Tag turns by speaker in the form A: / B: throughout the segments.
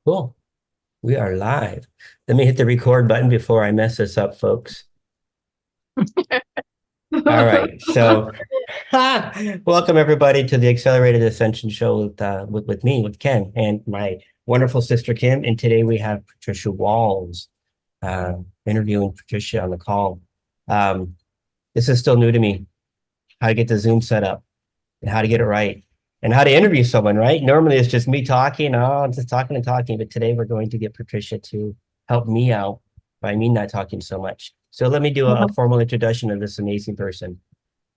A: Cool. We are live. Let me hit the record button before I mess this up, folks. All right. So, welcome everybody to the Accelerated Ascension show with me, with Ken, and my wonderful sister Kim. And today we have Patricia Walls interviewing Patricia on the call. Um, this is still new to me, how to get the Zoom set up and how to get it right and how to interview someone, right? Normally it's just me talking. Oh, I'm just talking and talking. But today we're going to get Patricia to help me out by me not talking so much. So let me do a
B: Mhm.
A: formal introduction of this amazing person.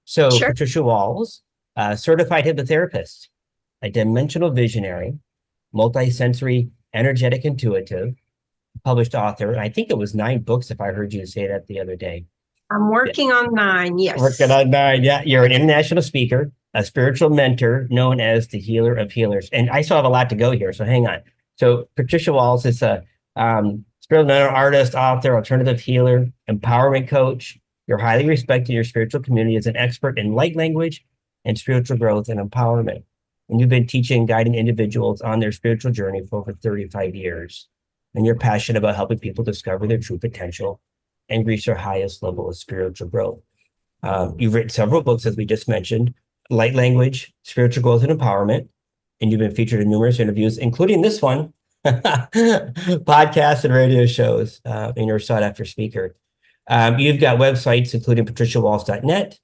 A: So
B: Sure.
A: Patricia Walls, certified hypnotherapist, a dimensional visionary, multisensory, energetic intuitive, published author. And I think it was 9 books, if I heard you say that the other day.
B: I'm
A: Yeah.
B: working on mine.
A: Working
B: Yes.
A: on 9. Yeah, you're an international speaker, a spiritual mentor known as the healer of healers. And I still have a lot to go here, so hang on. So Patricia Walls is a spiritual mentor, artist, author, alternative healer, empowerment coach. You're highly respected in your spiritual community as an expert in light language and spiritual growth and empowerment. And you've been teaching and guiding individuals on their spiritual journey for over 35 years. And you're passionate about helping people discover their true potential and reach their highest level of spiritual growth. You've written several books, as we just mentioned, Light Language, Spiritual Growth and Empowerment, and you've been featured in numerous interviews, including this one, podcasts and radio shows, and you're a sought-after speaker. You've got websites including patriciawalls.net,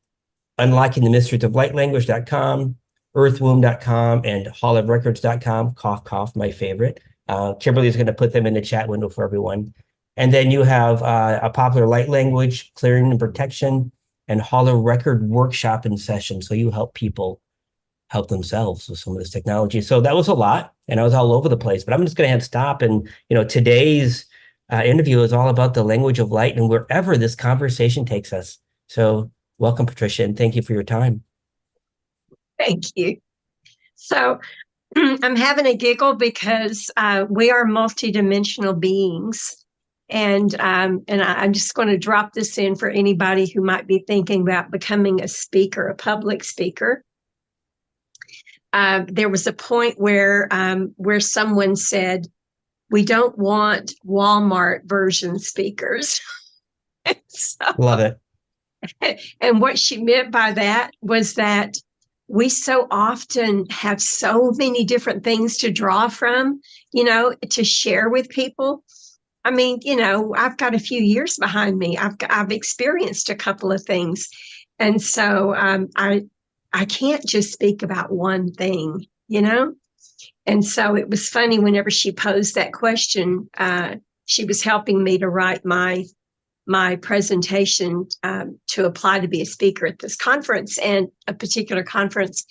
A: unlocking the mysteries of lightlanguage.com, earthwomb.com, and hallofrecords.com. Cough, cough, my favorite. Kimberly is going to put them in the chat window for everyone. And then you have a popular light language, clearing and protection, and hollow record workshop and session. So you help people help themselves with some of this technology. So that was a lot, and I was all over the place. But I'm just going to have to stop. And today's interview is all about the language of light and wherever this conversation takes us. So welcome, Patricia, and thank you for your time.
B: Thank you. So I'm having a giggle because we are multidimensional beings. And I'm just going to drop this in for anybody who might be thinking about becoming a speaker, a public speaker. There was a point where someone said, "We don't want Walmart version speakers." So,
A: Love it.
B: and what she meant by that was that we so often have so many different things to draw from, to share with people. I mean, I've got a few years behind me. I've experienced a couple of things, and so I can't just speak about one thing. And so it was funny whenever she posed that question. She was helping me to write my presentation to apply to be a speaker at this conference, and a particular conference.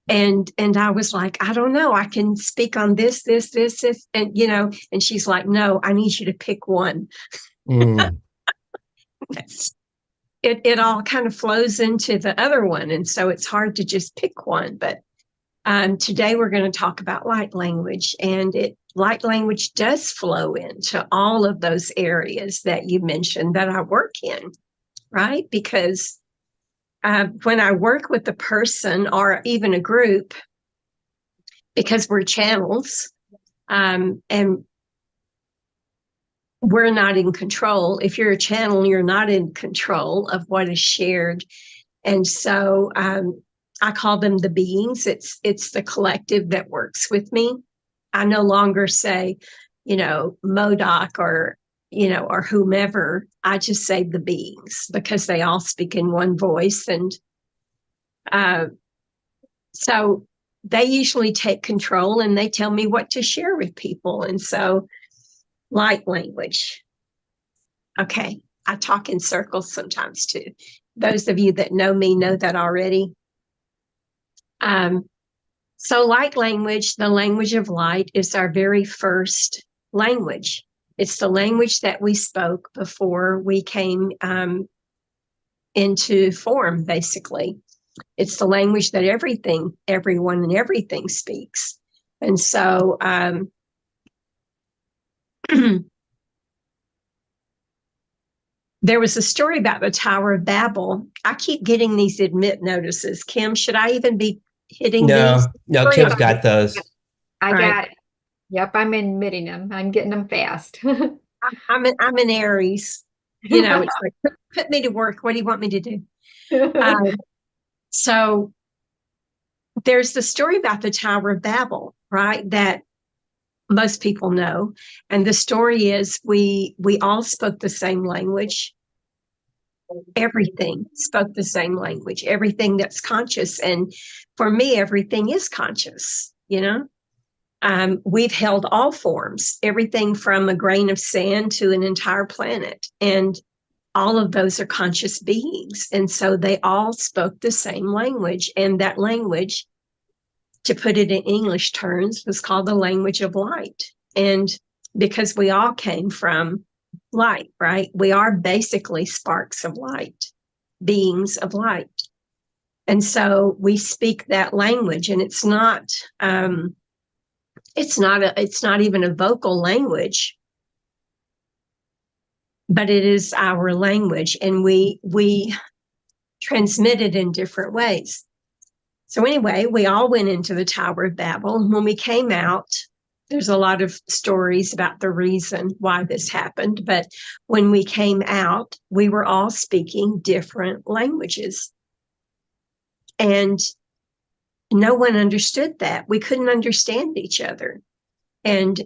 B: And I was like, I don't know, I can speak on this, and she's like, no, I need you to pick one.
A: Mm.
B: It all kind of flows into the other one, and so it's hard to just pick one. But today we're going to talk about light language, and light language does flow into all of those areas that you mentioned that I work in, right? Because when I work with a person or even a group, because we're channels, and we're not in control. If you're a channel, you're not in control of what is shared. And so I call them the beings. It's the collective that works with me. I no longer say, Modoc or whomever. I just say the beings because they all speak in one voice. And uh, so they usually take control and they tell me what to share with people. And so light language. Okay. I talk in circles sometimes too. Those of you that know me know that already. So light language, the language of light, is our very first language. It's the language that we spoke before we came into form, basically. It's the language that everyone and everything speaks. And so there was a story about the Tower of Babel. I keep getting these admit notices. Kim, should I even be hitting these?
A: No,
B: Worry
A: Kim's
B: about it.
A: got those.
C: I
B: All right.
C: got it. Yep, I'm admitting them. I'm getting them fast.
B: I'm an Aries. You know, it's like put me to work. What do you want me to do? So there's the story about the Tower of Babel, right? That most people know. And the story is we all spoke the same language. Everything spoke the same language, everything that's conscious. And for me, everything is conscious, you know? We've held all forms, everything from a grain of sand to an entire planet. And all of those are conscious beings. And so they all spoke the same language. And that language, to put it in English terms, was called the language of light. And because we all came from light, right? We are basically sparks of light, beings of light. And so we speak that language, and it's not even a vocal language, but it is our language, and we transmit it in different ways. So anyway, we all went into the Tower of Babel. When we came out, there's a lot of stories about the reason why this happened, but when we came out, we were all speaking different languages. And no one understood that. We couldn't understand each other. And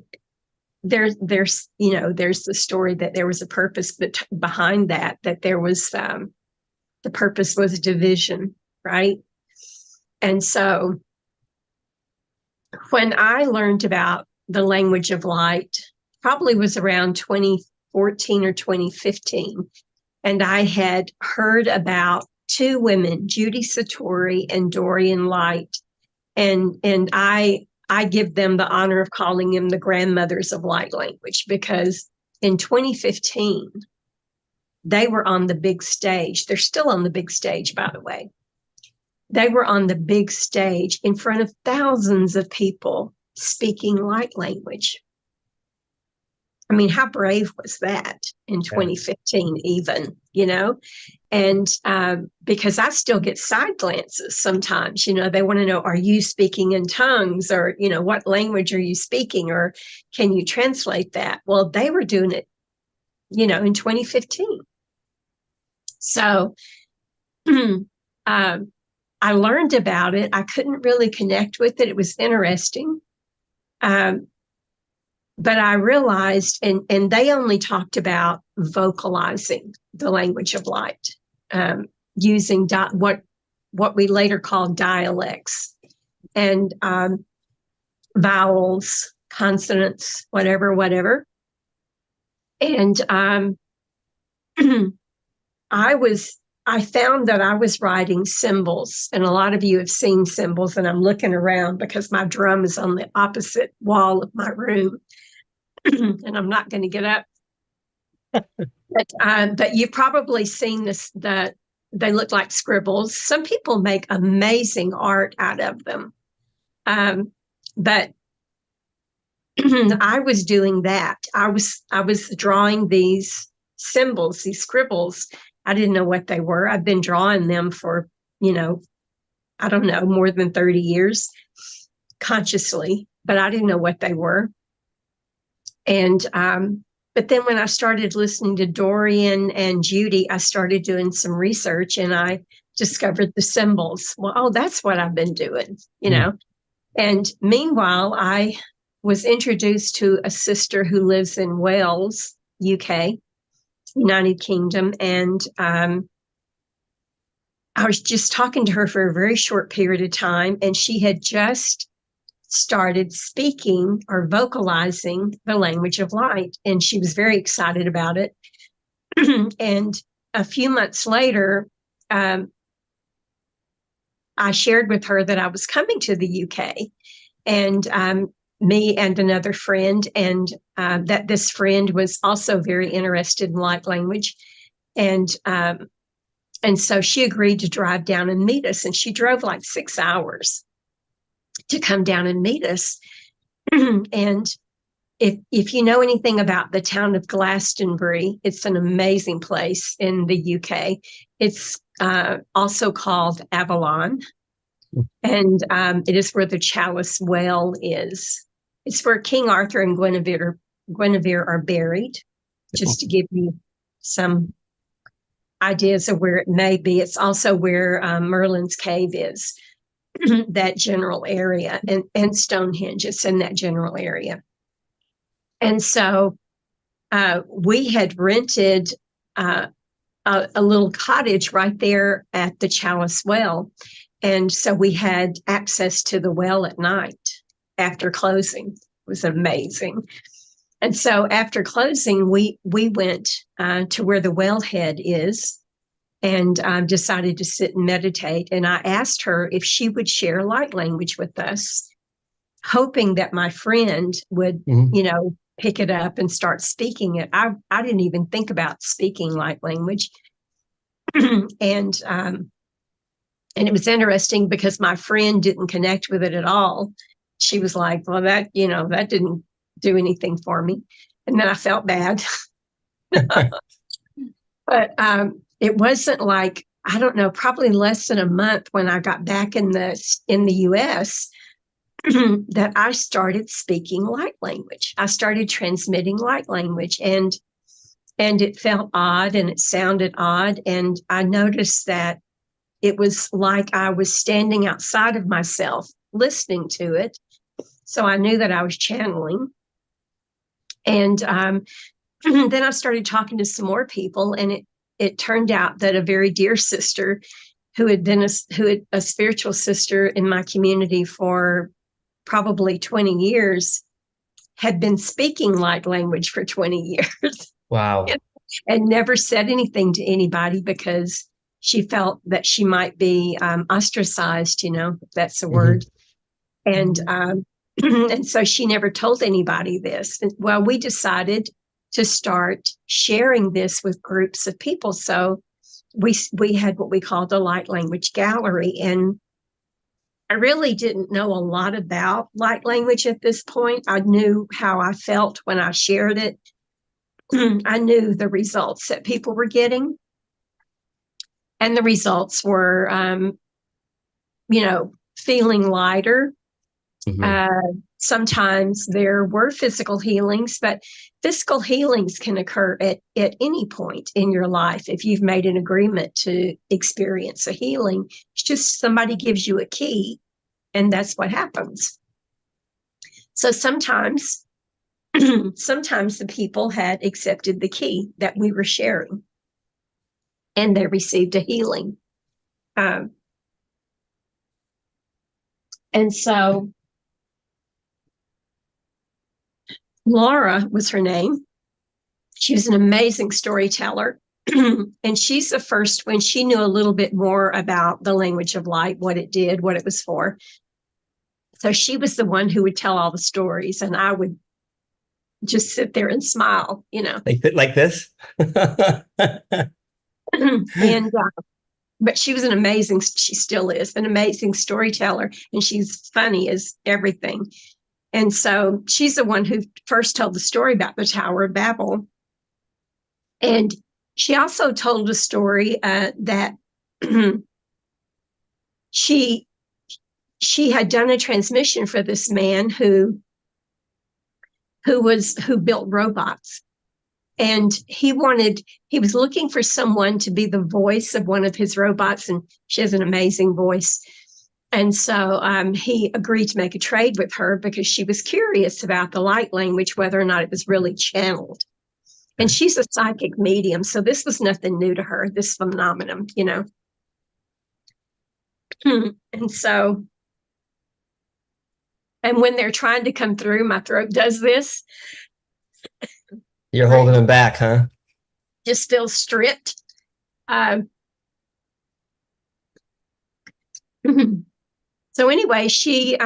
B: there's the story that there was a purpose behind that there was the purpose was division, right? And so when I learned about the language of light, probably was around 2014 or 2015, and I had heard about two women, Judy Satori and Dorian Light, and I give them the honor of calling them the grandmothers of light language, because in 2015 they were on the big stage. They're still on the big stage, by the way. They were on the big stage in front of thousands of people speaking light language. I mean, how brave was that in 2015, even, you know? And because I still get side glances sometimes, you know, they want to know, are you speaking in tongues, or, you know, what language are you speaking, or can you translate that? Well, they were doing it, you know, in 2015. So I learned about it. I couldn't really connect with it. It was interesting. But I realized, and they only talked about vocalizing the language of light, using what we later called dialects, and vowels, consonants, whatever. And I found that I was writing symbols, and a lot of you have seen symbols, and I'm looking around because my drum is on the opposite wall of my room. And I'm not going to get up. But you've probably seen this, that they look like scribbles. Some people make amazing art out of them. But I was doing that. I was drawing these symbols, these scribbles. I didn't know what they were. I've been drawing them for, you know, I don't know, more than 30 years consciously, but I didn't know what they were. And but then when I started listening to Dorian and Judy, I started doing some research, and I discovered the symbols. Well, oh, that's what I've been doing, you know. And meanwhile, I was introduced to a sister who lives in Wales, UK, United Kingdom, and I was just talking to her for a very short period of time, and she had just started speaking or vocalizing the language of light, and she was very excited about it. And a few months later, I shared with her that I was coming to the UK, and me and another friend, and that this friend was also very interested in light language, and so she agreed to drive down and meet us, and she drove like 6 hours to come down and meet us. And if you know anything about the town of Glastonbury, it's an amazing place in the UK. It's also called Avalon, and it is where the Chalice Well is. It's where King Arthur and Guinevere are buried, just to give you some ideas of where it may be. It's also where Merlin's Cave is, that general area, and Stonehenge. It's in that general area. And so we had rented a little cottage right there at the Chalice Well. And so we had access to the well at night after closing. It was amazing. And so after closing, we went to where the wellhead is, and decided to sit and meditate. And I asked her if she would share light language with us, hoping that my friend would, pick it up and start speaking it. I didn't even think about speaking light language. And it was interesting because my friend didn't connect with it at all. She was like, well, that didn't do anything for me. And then I felt bad. But it wasn't like, I don't know, probably less than a month when I got back in the US that I started speaking light language. I started transmitting light language, and it felt odd and it sounded odd. And I noticed that it was like I was standing outside of myself listening to it. So I knew that I was channeling. And then I started talking to some more people, and it turned out that a very dear sister who had been a spiritual sister in my community for probably 20 years had been speaking light language for 20 years.
A: Wow.
B: And never said anything to anybody because she felt that she might be ostracized, if that's a word. And and so she never told anybody this. Well, we decided to start sharing this with groups of people. So we had what we called a light language gallery. And I really didn't know a lot about light language at this point. I knew how I felt when I shared it. I knew the results that people were getting. And the results were, feeling lighter. Sometimes there were physical healings, but physical healings can occur at any point in your life. If you've made an agreement to experience a healing, it's just somebody gives you a key, and that's what happens. So sometimes the people had accepted the key that we were sharing, and they received a healing. And so Laura was her name. She was an amazing storyteller. And she's the first, when she knew a little bit more about the language of light, what it did, what it was for. So she was the one who would tell all the stories, and I would just sit there and smile,
A: Like this?
B: And but she was she still is an amazing storyteller, and she's funny as everything. And so she's the one who first told the story about the Tower of Babel. And she also told a story that she had done a transmission for this man who built robots. And he was looking for someone to be the voice of one of his robots. And she has an amazing voice. And so he agreed to make a trade with her because she was curious about the light language, whether or not it was really channeled. And she's a psychic medium, so this was nothing new to her, this phenomenon, And so, and when they're trying to come through, my throat does this.
A: You're holding them back, huh?
B: Just feels stripped. So anyway, she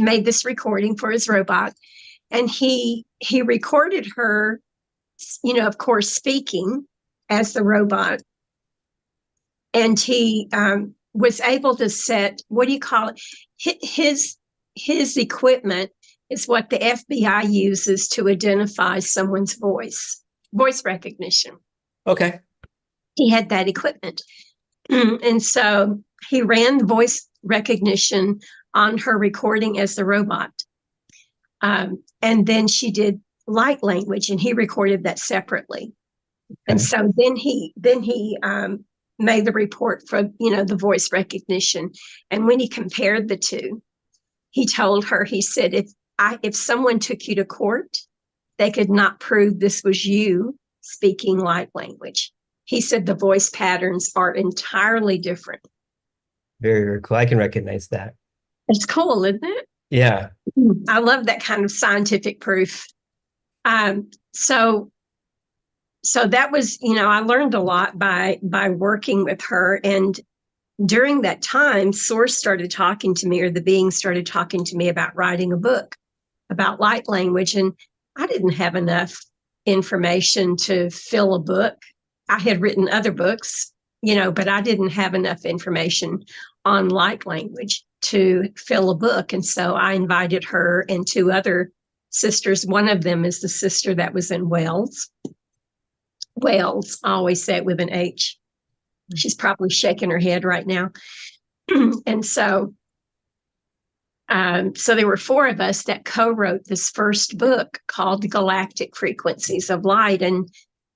B: made this recording for his robot, and he recorded her, of course, speaking as the robot. And he was able to set, what do you call it? His equipment is what the FBI uses to identify someone's voice recognition.
A: Okay.
B: He had that equipment. And so he ran the voice recognition on her recording as the robot. And then she did light language, and he recorded that separately. And
A: Okay.
B: so then he made the report for, the voice recognition. And when he compared the two, he told her, he said, if someone took you to court, they could not prove this was you speaking light language. He said the voice patterns are entirely different.
A: Very, very cool. I can recognize that.
B: It's cool, isn't it?
A: Yeah.
B: I love that kind of scientific proof. So that was, I learned a lot by working with her. And during that time, Source started talking to me, or the being started talking to me about writing a book about light language. And I didn't have enough information to fill a book. I had written other books, but I didn't have enough information on light language to fill a book. And so I invited her and two other sisters. One of them is the sister that was in Wales. Wales, I always say it with an H. She's probably shaking her head right now. And so there were four of us that co-wrote this first book called Galactic Frequencies of Light. And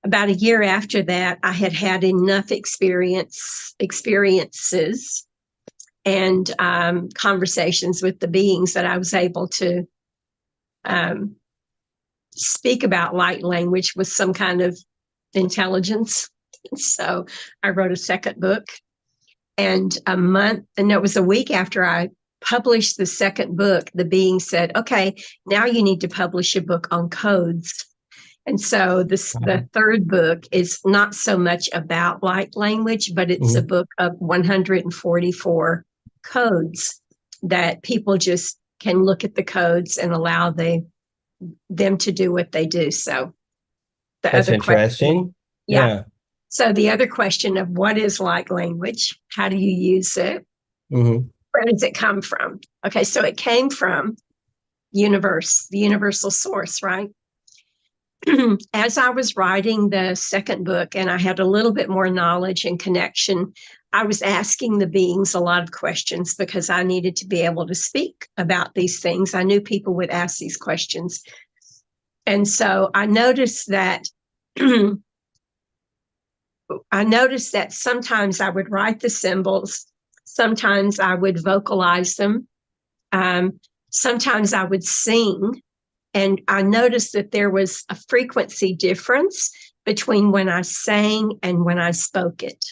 B: about a year after that, I had enough experiences and conversations with the beings that I was able to speak about light language with some kind of intelligence. So I wrote a second book, and it was a week after I published the second book, the being said, okay, now you need to publish a book on codes. And so the third book is not so much about light language, but it's a book of 144 codes that people just can look at the codes and allow them to do what they do. So
A: that's interesting. Yeah.
B: So the other question of what is light language? How do you use it? Where does it come from? Okay, so it came from the universal source, right? As I was writing the second book and I had a little bit more knowledge and connection, I was asking the beings a lot of questions because I needed to be able to speak about these things. I knew people would ask these questions. And so I noticed that sometimes I would write the symbols, sometimes I would vocalize them, sometimes I would sing. And I noticed that there was a frequency difference between when I sang and when I spoke it.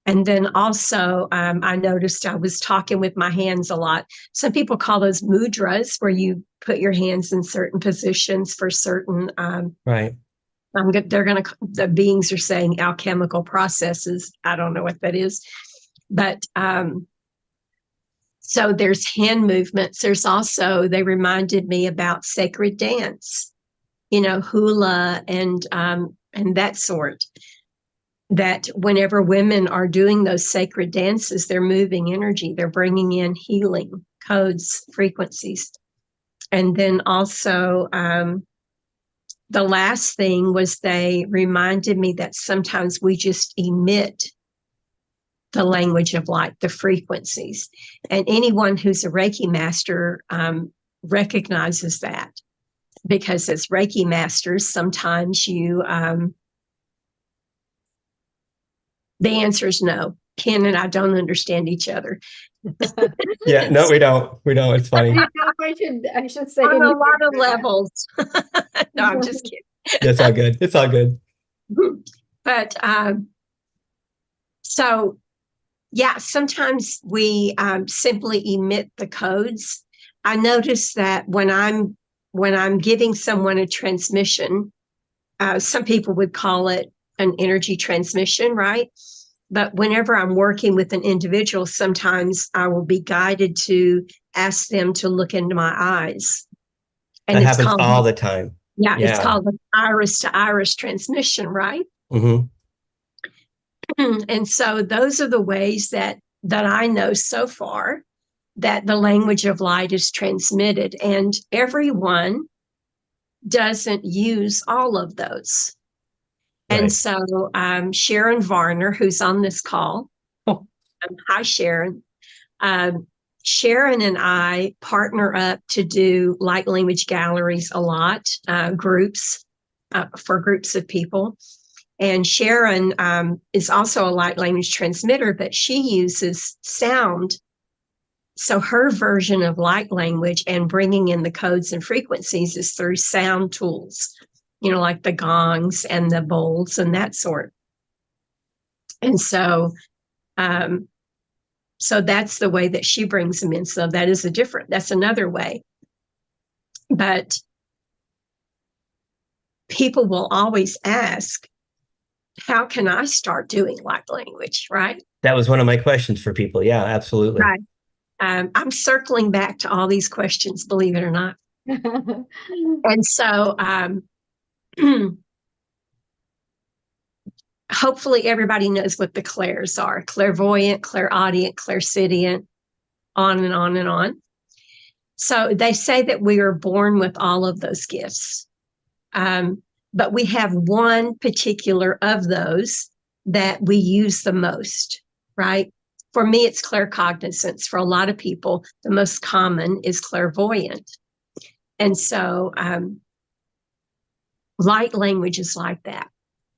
B: And then also, I noticed I was talking with my hands a lot. Some people call those mudras, where you put your hands in certain positions for certain.
A: Right.
B: The beings are saying alchemical processes. I don't know what that is, but so there's hand movements. There's also, they reminded me about sacred dance, hula and that sort. That whenever women are doing those sacred dances, they're moving energy, they're bringing in healing codes, frequencies. And then also, the last thing was they reminded me that sometimes we just emit the language of light, the frequencies. And anyone who's a Reiki master recognizes that, because as Reiki masters, sometimes the answer is no. Ken and I don't understand each other.
A: Yeah, no, we don't. It's funny.
C: I should say
B: on a lot of levels. No, I'm just kidding.
A: It's all good. It's all good.
B: But so yeah, sometimes we simply emit the codes. I notice that when I'm giving someone a transmission, some people would call it an energy transmission, right? But whenever I'm working with an individual, sometimes I will be guided to ask them to look into my eyes.
A: And that happens all the time.
B: Yeah, it's called an iris to iris transmission, right? And so those are the ways that I know so far that the language of light is transmitted. And everyone doesn't use all of those. Right. And so Sharon Varner, who's on this call, hi, Sharon. Sharon and I partner up to do light language galleries a lot, groups for groups of people. And Sharon is also a light language transmitter, but she uses sound. So her version of light language and bringing in the codes and frequencies is through sound tools, like the gongs and the bowls and that sort. And so that's the way that she brings them in. So that's another way. But people will always ask, how can I start doing light language, right?
A: That was one of my questions for people. Yeah, absolutely.
B: Right. I'm circling back to all these questions, believe it or not. And so hopefully everybody knows what the clairs are: clairvoyant, clairaudient, clairsentient, on and on and on. So they say that we are born with all of those gifts. But we have one particular of those that we use the most, right? For me, it's claircognizance. For a lot of people, the most common is clairvoyant. And so light language is like that.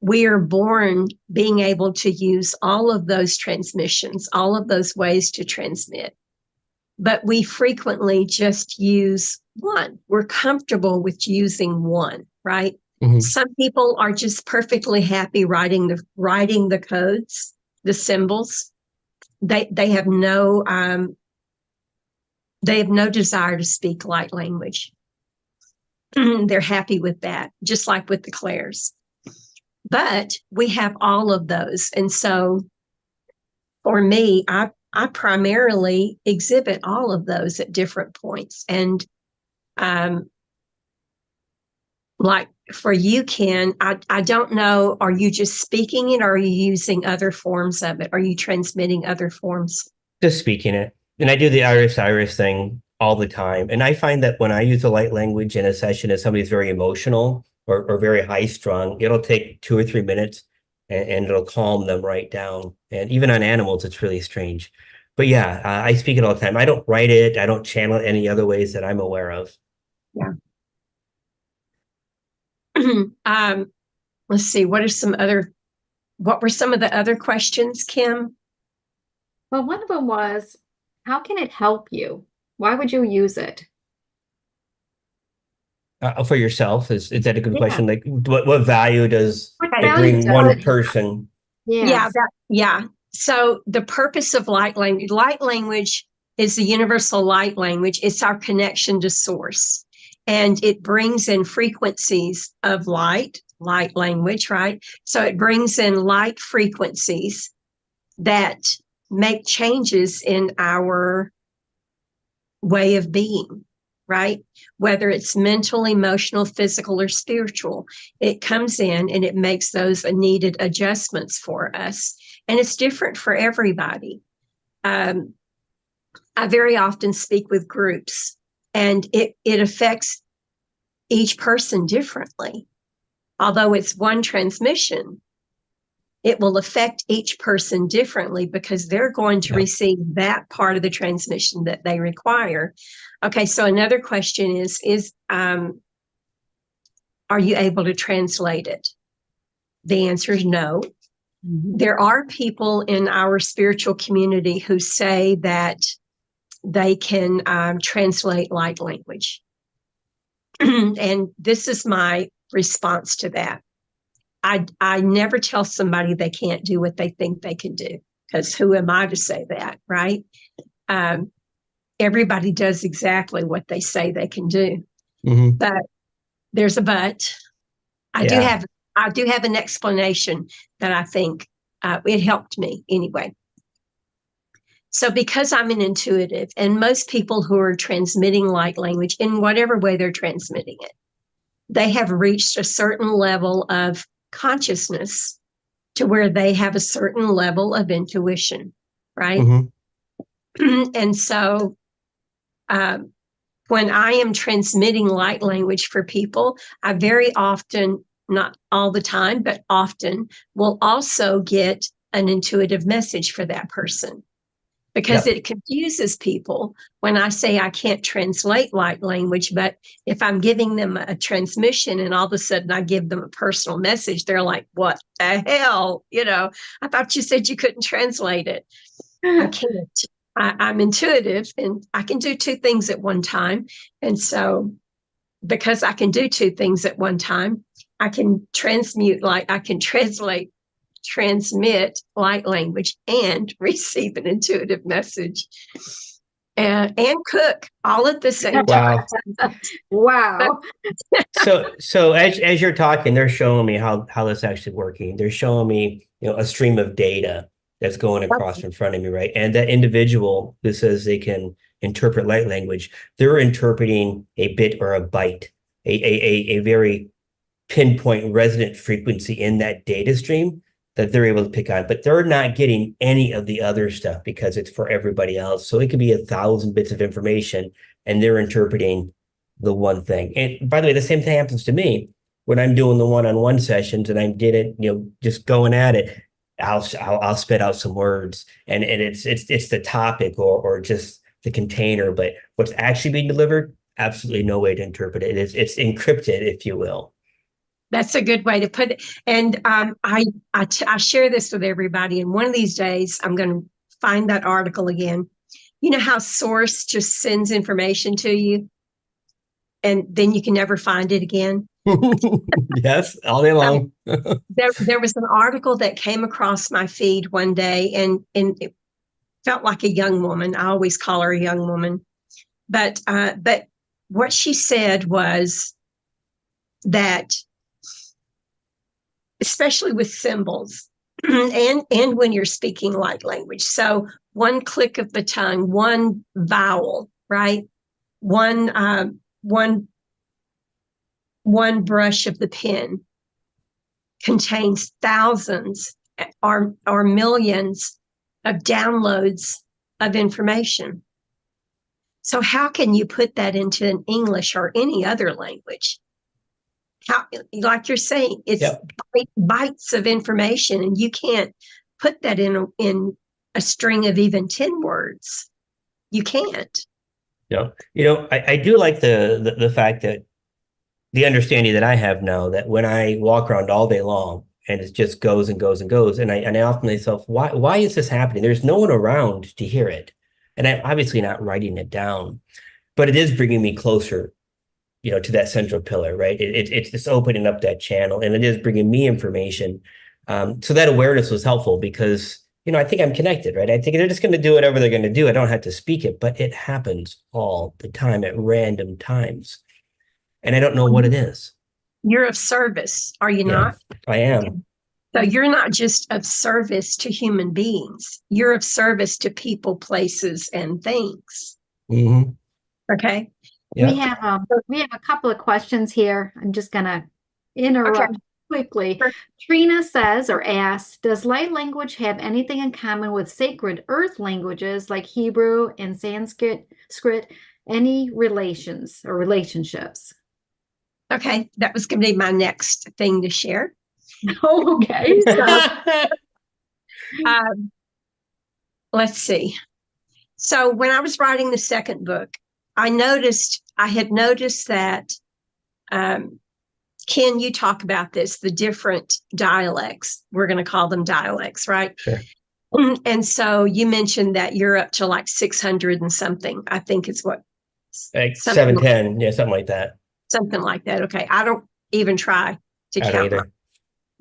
B: We are born being able to use all of those transmissions, all of those ways to transmit. But we frequently just use one. We're comfortable with using one, right? Mm-hmm. Some people are just perfectly happy writing the codes, the symbols. They have no desire to speak light language. They're happy with that, just like with the clairs. But we have all of those. And so for me, I primarily exhibit all of those at different points. And like for you, Ken, I don't know, are you just speaking it, or are you using other forms of it? Are you transmitting other forms?
A: Just speaking it. And I do the iris thing all the time. And I find that when I use the light language in a session, if somebody's very emotional or very high strung, it'll take 2 or 3 minutes and it'll calm them right down. And even on animals, it's really strange. But yeah, I speak it all the time. I don't write it. I don't channel it any other ways that I'm aware of.
B: Yeah. Let's see. What were some of the other questions, Kim?
C: Well, one of them was, how can it help you? Why would you use it?
A: For yourself, is that a good question? Like, what value does it bring one person?
C: Yes.
B: Yeah. So the purpose of light language is the universal light language. It's our connection to source. And it brings in frequencies of light language, right? So it brings in light frequencies that make changes in our way of being, right? Whether it's mental, emotional, physical, or spiritual, it comes in and it makes those needed adjustments for us. And it's different for everybody. I very often speak with groups, and it affects each person differently. Although it's one transmission, it will affect each person differently because they're going to receive that part of the transmission that they require. Okay, so another question is are you able to translate it? The answer is no. Mm-hmm. There are people in our spiritual community who say that they can translate light language. And this is my response to that. I never tell somebody they can't do what they think they can do, because who am I to say that, right? Everybody does exactly what they say they can do. Mm-hmm. But there's a but. I do have an explanation that I think it helped me anyway. So because I'm an intuitive, and most people who are transmitting light language in whatever way they're transmitting it, they have reached a certain level of consciousness to where they have a certain level of intuition, right? Mm-hmm. And so when I am transmitting light language for people, I very often, not all the time, but often will also get an intuitive message for that person, because
A: Yep.
B: it confuses people when I say I can't translate light language. But if I'm giving them a transmission and all of a sudden I give them a personal message, they're like, what the hell? I thought you said you couldn't translate it. I can't. I'm intuitive and I can do two things at one time. And so because I can do two things at one time, I can transmute I can transmit light language and receive an intuitive message and cook all at the same time.
A: Wow.
C: Wow.
A: So as you're talking, they're showing me how this actually working. They're showing me, a stream of data that's going across in front of me, right? And that individual who says they can interpret light language, they're interpreting a bit or a byte, a very pinpoint resonant frequency in that data stream that they're able to pick on, but they're not getting any of the other stuff because it's for everybody else. So it could be 1,000 bits of information and they're interpreting the one thing. And by the way, the same thing happens to me when I'm doing the one-on-one sessions and I did it, just going at it. I'll spit out some words and it's the topic or just the container, but what's actually being delivered, absolutely no way to interpret it. It's encrypted, if you will.
B: That's a good way to put it. And I share this with everybody. And one of these days, I'm going to find that article again. You know how Source just sends information to you, and then you can never find it again.
A: Yes, all day long.
B: There was an article that came across my feed one day, and it felt like a young woman. I always call her a young woman, but what she said was that, especially with symbols and when you're speaking light language. So one click of the tongue, one vowel, right? One brush of the pen contains thousands or millions of downloads of information. So how can you put that into an English or any other language? How, like you're saying, it's bytes of information, and you can't put that in a string of even 10 words. You can't.
A: I do like the fact that the understanding that I have now that when I walk around all day long and it just goes and goes and goes, and I often myself, why is this happening? There's no one around to hear it, and I'm obviously not writing it down, but it is bringing me closer to that central pillar, right? It's just opening up that channel and it is bringing me information. So that awareness was helpful because, I think I'm connected, right? I think they're just going to do whatever they're going to do. I don't have to speak it, but it happens all the time at random times. And I don't know what it is.
B: You're of service, are you not?
A: I am.
B: Okay. So you're not just of service to human beings. You're of service to people, places, and things.
A: Mm-hmm.
B: Okay.
C: We have a couple of questions here. I'm just gonna interrupt quickly.
B: Sure.
C: Trina says or asks, does light language have anything in common with sacred earth languages like Hebrew and Sanskrit? Any relations or relationships?
B: Okay, that was going to be my next thing to share.
C: Okay.
B: Let's see. So when I was writing the second book, I had noticed that, Ken, you talk about this, the different dialects. We're going to call them dialects, right?
A: Sure.
B: And so you mentioned that you're up to like 600 and something, I think is what.
A: Like 710, something like that.
B: Something like that. Okay. I don't even try to
A: I
B: count.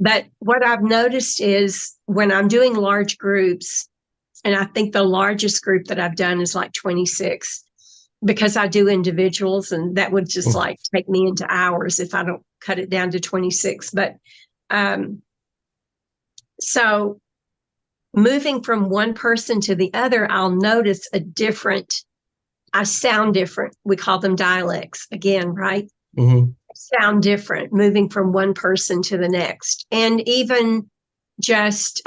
B: But what I've noticed is when I'm doing large groups, and I think the largest group that I've done is like 26, because I do individuals, and that would just like take me into hours if I don't cut it down to 26. But so moving from one person to the other, I'll notice I sound different. We call them dialects again, right?
A: Mm-hmm.
B: Sound different moving from one person to the next. And even just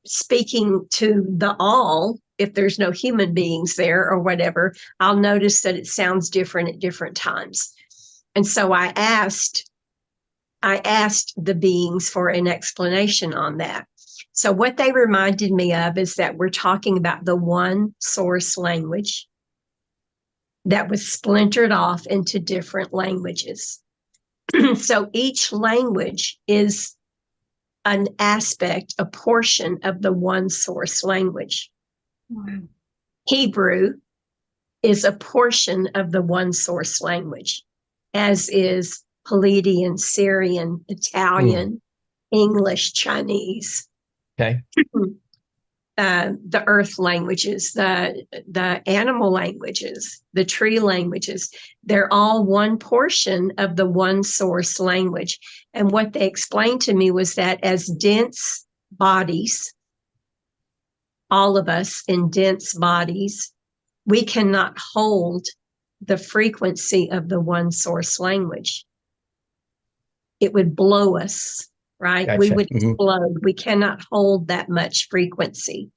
B: speaking to the all, if there's no human beings there or whatever, I'll notice that it sounds different at different times. And so I asked the beings for an explanation on that. So what they reminded me of is that we're talking about the one source language that was splintered off into different languages. So each language is an aspect, a portion of the one source language.
C: Wow.
B: Hebrew is a portion of the one source language, as is Palladian, Syrian, Italian, English, Chinese.
A: Okay.
B: The earth languages, the animal languages, the tree languages, they're all one portion of the one source language. And what they explained to me was that as dense bodies, all of us in dense bodies, we cannot hold the frequency of the one source language. It would blow us, right?
A: Gotcha.
B: We would explode. We cannot hold that much frequency.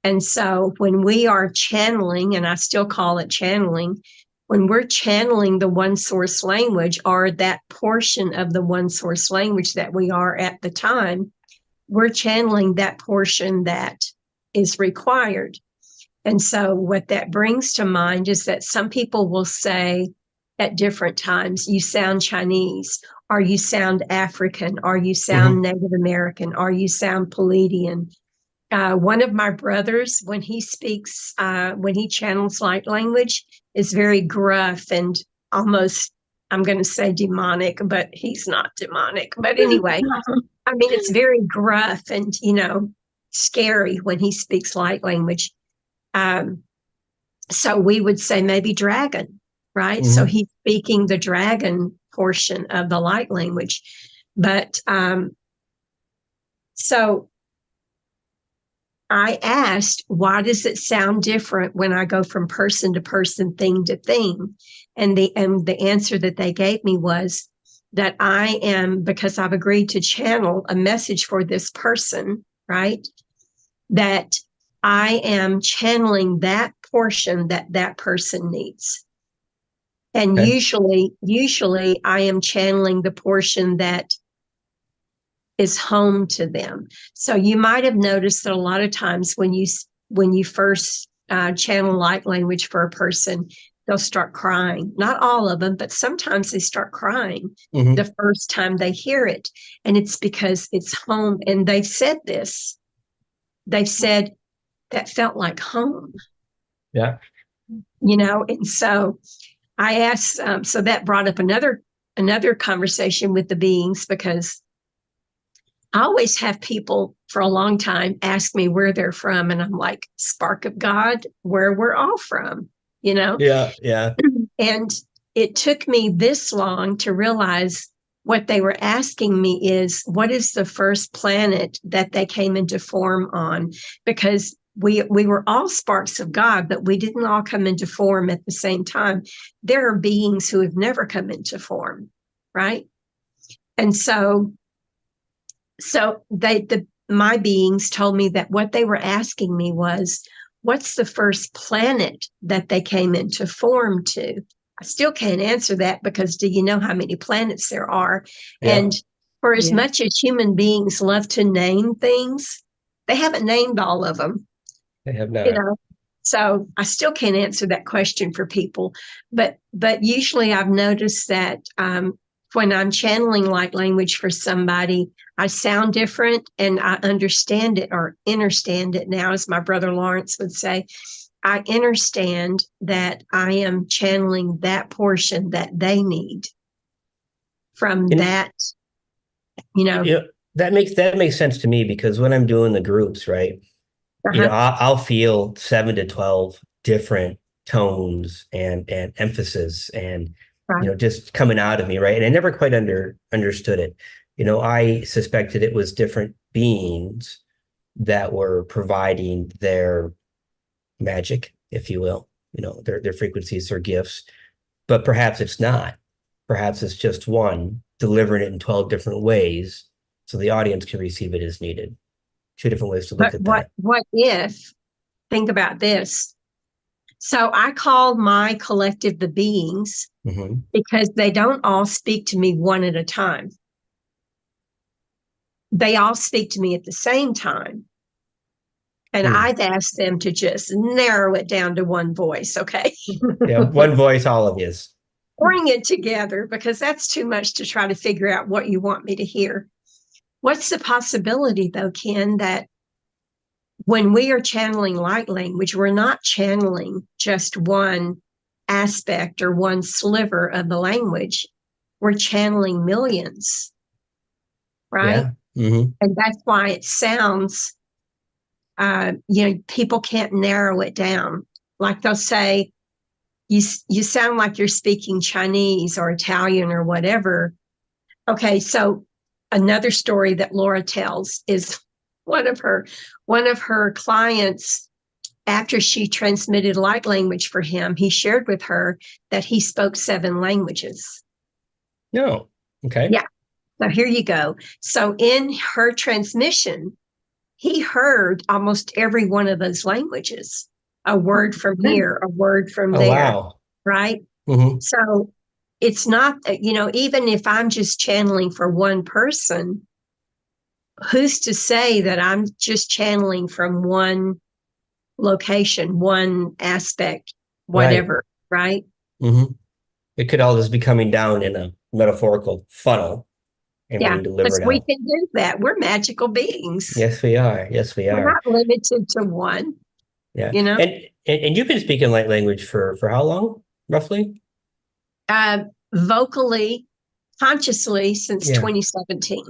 B: And so when we are channeling, and I still call it channeling, when we're channeling the one source language, or that portion of the one source language that we are at the time, we're channeling that portion that is required. And so what that brings to mind is that some people will say at different times, you sound Chinese, or you sound African, or you sound Native American, or you sound Palladian. One of my brothers, when he speaks, when he channels light language, is very gruff and almost, I'm going to say demonic, but he's not demonic. But anyway, I mean, it's very gruff and, scary when he speaks light language. So we would say maybe dragon, right? So he's speaking the dragon portion of the light language. But so I asked, why does it sound different when I go from person to person, thing to thing? And the answer that they gave me was that I am, because I've agreed to channel a message for this person, right? That I am channeling that portion that that person needs. And usually I am channeling the portion that is home to them. So you might have noticed that a lot of times when you first channel light language for a person, they'll start crying. Not all of them, but sometimes they start crying the first time they hear it. And it's because it's home. And they've said this. They've said that felt like home.
A: Yeah.
B: And so I asked, so that brought up another conversation with the beings, because I always have people for a long time ask me where they're from. And I'm like, spark of God, where we're all from,
A: Yeah. Yeah.
B: And it took me this long to realize what they were asking me is, what is the first planet that they came into form on? Because we were all sparks of God, but we didn't all come into form at the same time. There are beings who have never come into form, right? And so my beings told me that what they were asking me was, what's the first planet that they came into form to? I still can't answer that, because do you know how many planets there are?
A: Yeah.
B: And for as much as human beings love to name things, they haven't named all of them.
A: They have not.
B: So I still can't answer that question for people. But usually I've noticed that when I'm channeling light language for somebody, I sound different and I understand it, or understand it now, as my brother Lawrence would say. I understand that I am channeling that portion that they need from that,
A: that makes sense to me, because when I'm doing the groups, right, I'll feel 7 to 12 different tones and emphasis and just coming out of me, right? And I never quite understood it. I suspected it was different beings that were providing their magic, if you will, their frequencies or gifts. But perhaps it's not. Perhaps it's just one delivering it in 12 different ways so the audience can receive it as needed. 2 different ways to look at that.
B: What if, think about this. So I call my collective the beings because they don't all speak to me one at a time. they all speak to me at the same time. And I've asked them to just narrow it down to one voice, okay?
A: Yeah, one voice, all of yous.
B: Bring it together, because that's too much to try to figure out what you want me to hear. What's the possibility, though, Ken, that when we are channeling light language, we're not channeling just one aspect or one sliver of the language. We're channeling millions, right?
A: Yeah.
B: And that's why it sounds, people can't narrow it down. Like they'll say, you sound like you're speaking Chinese or Italian or whatever. Okay, so another story that Laura tells is one of her clients, after she transmitted light language for him, he shared with her that he spoke 7 languages.
A: No. Okay.
B: Yeah. So here you go. So in her transmission, he heard almost every one of those languages, a word from here, a word from
A: Oh,
B: there,
A: wow.
B: right?
A: Mm-hmm.
B: So it's not, even if I'm just channeling for one person, who's to say that I'm just channeling from one location, one aspect, whatever, right?
A: Mm-hmm. It could all just be coming down in a metaphorical funnel and
B: Yeah,
A: being delivered
B: because we
A: out.
B: can do that. We're magical beings.
A: Yes, we are. Yes, we
B: We're
A: are.
B: not limited to one,
A: Yeah.
B: you know?
A: And you've been speaking light language for how long, roughly?
B: Vocally, consciously since
A: Yeah.
B: 2017.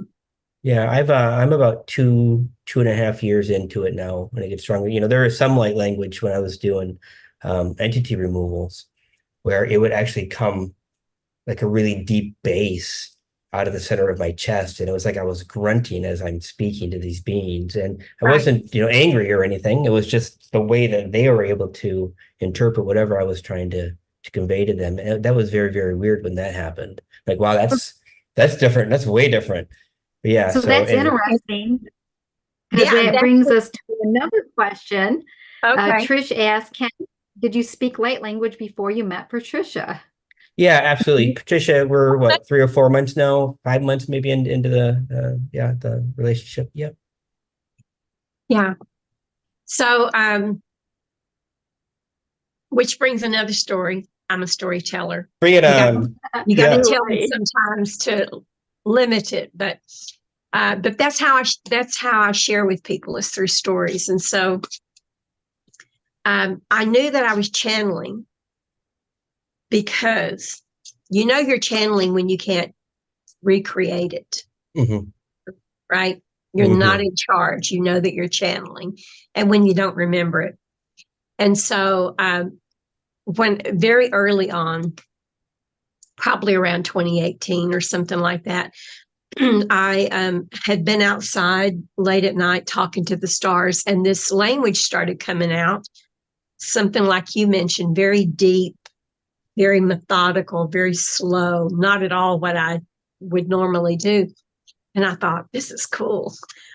A: Yeah, I'm about 2.5 years into it now when I get stronger. There is some light language when I was doing entity removals where it would actually come like a really deep bass out of the center of my chest. And it was like I was grunting as I'm speaking to these beings. And I
B: Right.
A: wasn't, angry or anything. It was just the way that they were able to interpret whatever I was trying to convey to them. And that was very, very weird when that happened. Like, wow, that's different. That's way different. But yeah.
C: So that's interesting, because
B: Yeah,
C: that brings us to another question.
B: okay.
C: Trish asked, Ken, did you speak light language before you met Patricia?
A: Yeah, absolutely. Patricia, we're what, 3 or 4 months now, 5 months maybe into the relationship. Yep.
B: Yeah. So, which brings another story. I'm a storyteller.
A: Bring it
B: You got,
A: on.
B: you got
A: Yeah.
B: to tell me sometimes to limit it, but that's how I share with people, is through stories. And so, I knew that I was channeling because you're channeling when you can't recreate it,
A: Mhm.
B: right? You're not in charge. You know that you're channeling, and when you don't remember it. And so, when very early on, probably around 2018 or something like that, I had been outside late at night talking to the stars, and this language started coming out, something like you mentioned, very deep, very methodical, very slow, not at all what I would normally do. And I thought, this is cool.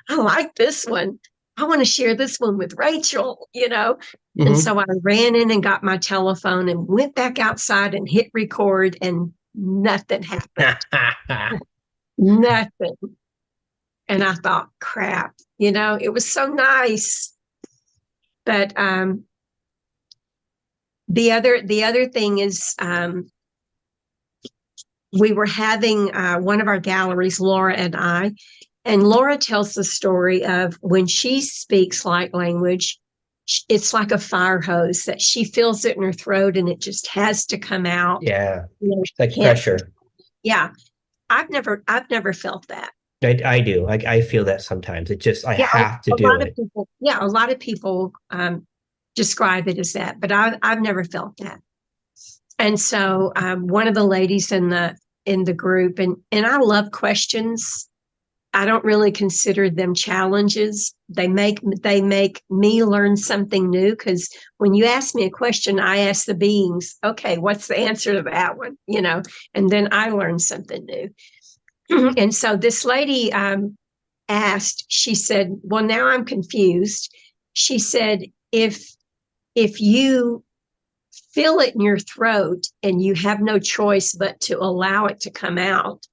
B: I like this one. I want to share this one with Rachel, And so I ran in and got my telephone and went back outside and hit record, and nothing happened. Nothing. And I thought, crap, it was so nice. But the other thing is, we were having one of our galleries, Laura and I, and Laura tells the story of when she speaks light language, it's like a fire hose that she feels it in her throat and it just has to come out.
A: Yeah. Like pressure.
B: Yeah. I've never felt that.
A: I do. I feel that sometimes. I have to do it.
B: A lot of people describe it as that, but I've never felt that. And so one of the ladies in the group, and I love questions. I don't really consider them challenges. They make me learn something new, because when you ask me a question, I ask the beings, okay, what's the answer to that one? And then I learn something new. And so this lady asked, she said, well, now I'm confused. She said, if you feel it in your throat and you have no choice but to allow it to come out,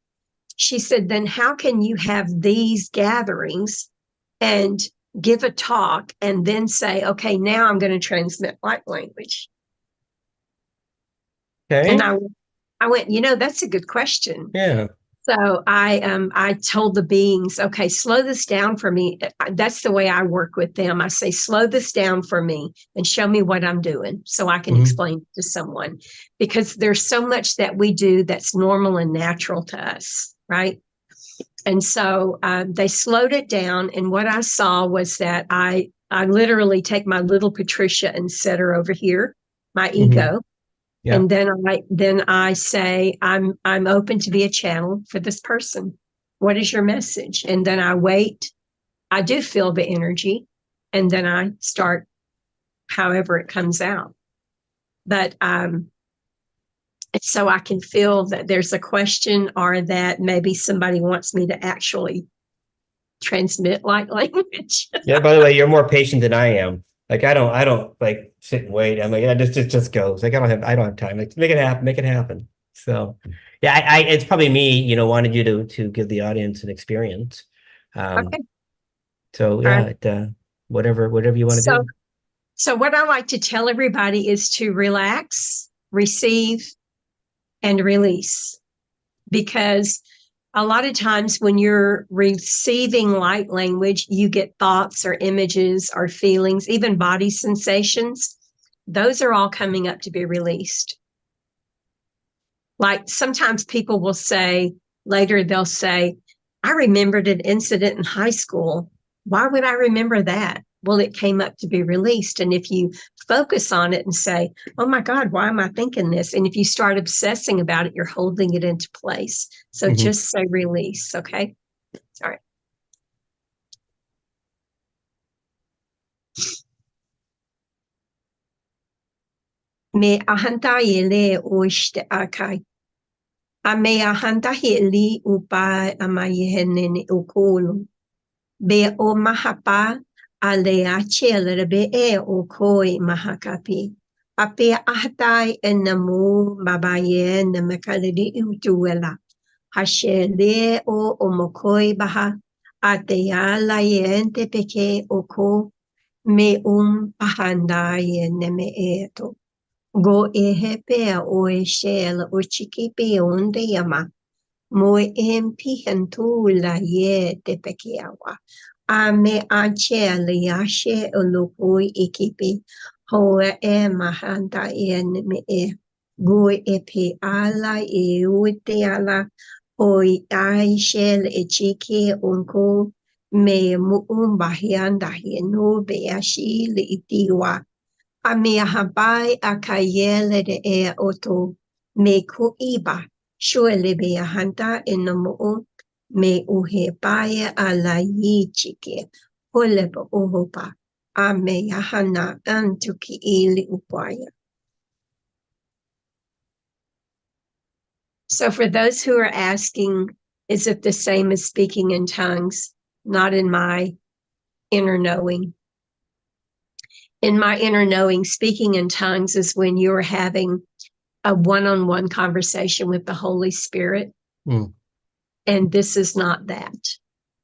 B: she said, then how can you have these gatherings and give a talk and then say, okay, now I'm going to transmit light language?
A: Okay.
B: And I went, that's a good question.
A: Yeah.
B: So I told the beings, okay, slow this down for me. That's the way I work with them. I say, slow this down for me and show me what I'm doing so I can explain to someone, because there's so much that we do that's normal and natural to us, right? And so they slowed it down. And what I saw was that I literally take my little Patricia and set her over here, my ego.
A: Yeah.
B: And then I say, I'm open to be a channel for this person. What is your message? And then I wait. I do feel the energy, and then I start however it comes out. But so I can feel that there's a question, or that maybe somebody wants me to actually transmit light language.
A: Yeah. By the way, you're more patient than I am. Like I don't like sit and wait. I'm like, yeah, it just goes. Like I don't have time. Like make it happen. So yeah, it's probably me, wanted you to give the audience an experience.
B: Okay.
A: So yeah, whatever you want to do.
B: So what I like to tell everybody is to relax, receive, and release, because a lot of times when you're receiving light language, you get thoughts or images or feelings, even body sensations. Those are all coming up to be released. Like sometimes people will say, later they'll say, I remembered an incident in high school. Why would I remember that? Well, it came up to be released. And if you focus on it and say, oh my God, why am I thinking this? And if you start obsessing about it, you're holding it into place. So just say release. Okay. All right. Me ahanta yele oshte akai. Ame ahanta heli upa amayehene ukulu. Be o mahapa ale achele be o koi mahakapi. Ape ahtai enamu babaye namakalidi utuela. Hashele o omokoi baha. Ateya la yente peke oko. Me pahandaye neme eto. Go ehepea o eshela o chikipi onde yama. Mo empihentu la ye te pekeawa. Ame achele yashe olukui ikipi. Hoa mahanda me e. Go epe ala e uite ala. Oi ai shel e chiki unko. Me muumbahianda hienu beashi le itiwa. Amia habai akayele de e oto me kuiba shuele be hanta enomo me uhe baya ala yichike holeba uhopa ame yahana antuki ili upaya. So for those who are asking, is it the same as speaking in tongues? Not in my inner knowing. In my inner knowing, speaking in tongues is when you're having a one-on-one conversation with the Holy Spirit. And this is not that.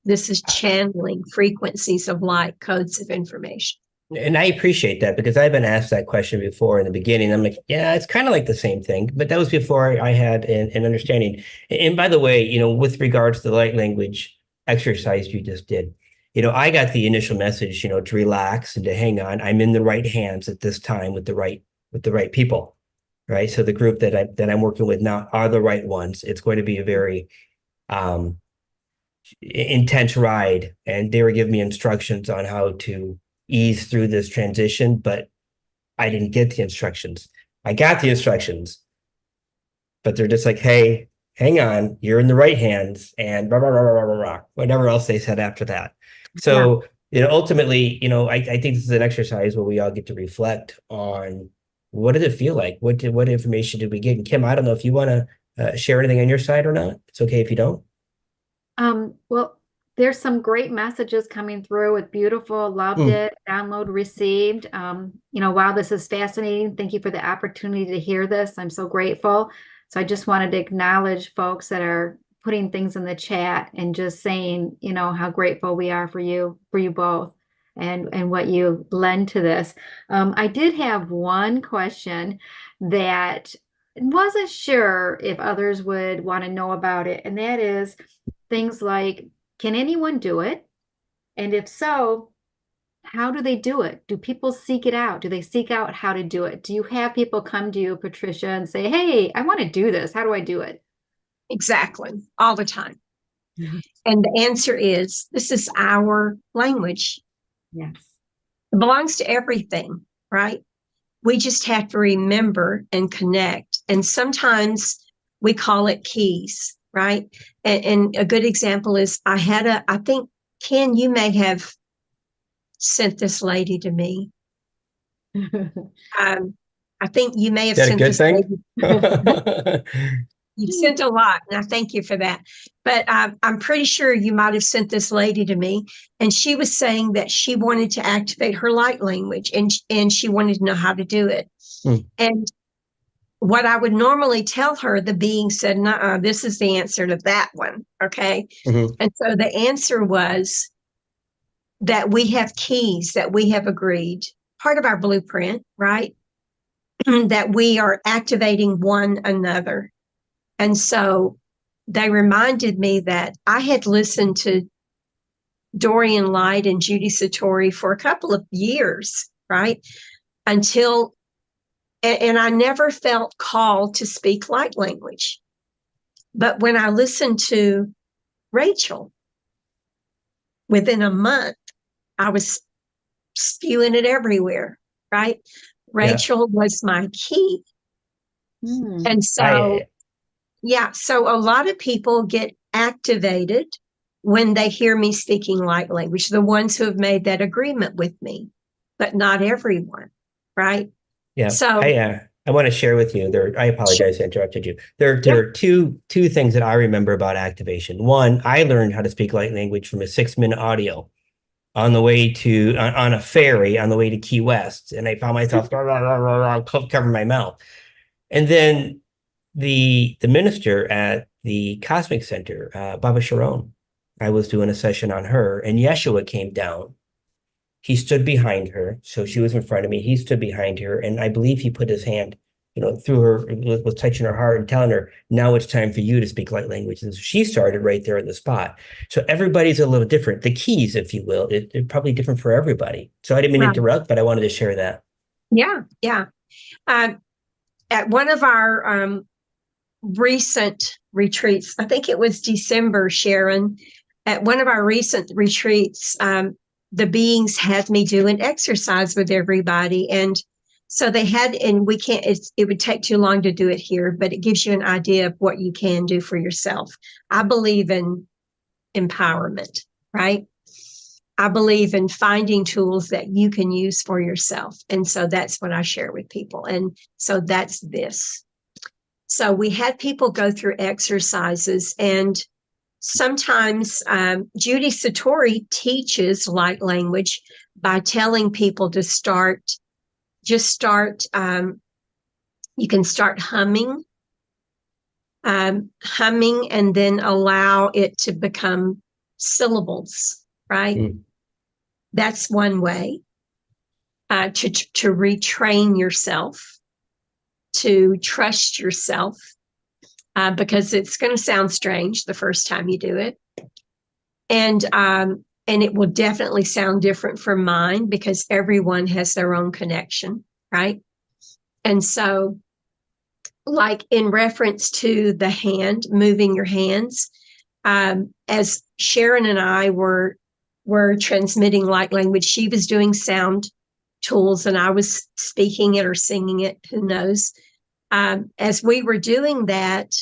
B: This is channeling frequencies of light, codes of information.
A: And I appreciate that, because I've been asked that question before in the beginning. I'm like, yeah, it's kind of like the same thing, but that was before I had an understanding. And by the way, with regards to the light language exercise you just did, I got the initial message, to relax and to hang on. I'm in the right hands at this time with the right people, right? So the group that I'm working with now are the right ones. It's going to be a very intense ride, and they were giving me instructions on how to ease through this transition, but I didn't get the instructions. I got the instructions, but they're just like, hey, hang on, you're in the right hands, and blah, blah, blah, blah, blah, blah, whatever else they said after that. So, ultimately, I think this is an exercise where we all get to reflect on what did it feel like? What information did we get? And Kim, I don't know if you want to share anything on your side or not. It's okay if you don't.
C: Well, there's some great messages coming through. It's beautiful. Loved it. Download received. Wow, this is fascinating. Thank you for the opportunity to hear this. I'm so grateful. So I just wanted to acknowledge folks that are putting things in the chat and just saying, how grateful we are for you both and what you lend to this. I did have one question that wasn't sure if others would want to know about it, and that is things like, can anyone do it? And if so, how do they do it? Do people seek it out? Do they seek out how to do it? Do you have people come to you, Patricia, and say, hey, I want to do this. How do I do it?
B: Exactly. All the time. And the answer is, this is our language.
C: Yes.
B: It belongs to everything, right? We just have to remember and connect. And sometimes we call it keys, right? And a good example is I think, Ken, you may have sent this lady to me. I think you may have
A: Is that a
B: sent
A: good
B: this
A: thing?
B: lady. You've sent a lot, and I thank you for that. But I'm pretty sure you might have sent this lady to me, and she was saying that she wanted to activate her light language, and she wanted to know how to do it. And what I would normally tell her, the being said, "Nuh-uh, this is the answer to that one." Okay. And so the answer was that we have keys that we have agreed, part of our blueprint, right? That we are activating one another. And so they reminded me that I had listened to Dorian Light and Judy Satori for a couple of years, right? And I never felt called to speak light language. But when I listened to Rachel, within a month, I was spewing it everywhere, right? Rachel was my key. And so, so a lot of people get activated when they hear me speaking light language, the ones who have made that agreement with me, but not everyone, right?
A: Yeah.
B: So
A: I want to share with you there. I apologize, I interrupted you. There are two things that I remember about activation. One, I learned how to speak light language from a 6-minute audio on the way to on a ferry on the way to Key West, and I found myself covering my mouth. And then the minister at the Cosmic Center, Baba Sharon, I was doing a session on her, and Yeshua came down. He stood behind her, so she was in front of me. He stood behind her, and I believe he put his hand, through her, was touching her heart and telling her, now it's time for you to speak light language. And so she started right there in the spot. So everybody's a little different. The keys, if you will, they're probably different for everybody. So I didn't mean to interrupt, but I wanted to share that.
B: Yeah. At one of our recent retreats, I think it was December, Sharon, at one of our recent retreats, the beings had me do an exercise with everybody. And so they had, and we can't, it would take too long to do it here, but it gives you an idea of what you can do for yourself. I believe in empowerment, right? I believe in finding tools that you can use for yourself. And so that's what I share with people. And so that's this. So we had people go through exercises, and sometimes Judy Satori teaches light language by telling people to you can start humming and then allow it to become syllables, right? That's one way to retrain yourself, to trust yourself, because it's going to sound strange the first time you do it. And it will definitely sound different from mine because everyone has their own connection, right? And so, like in reference to the hand, moving your hands, as Sharon and I were transmitting light language, she was doing sound tools and I was speaking it or singing it, who knows. As we were doing that,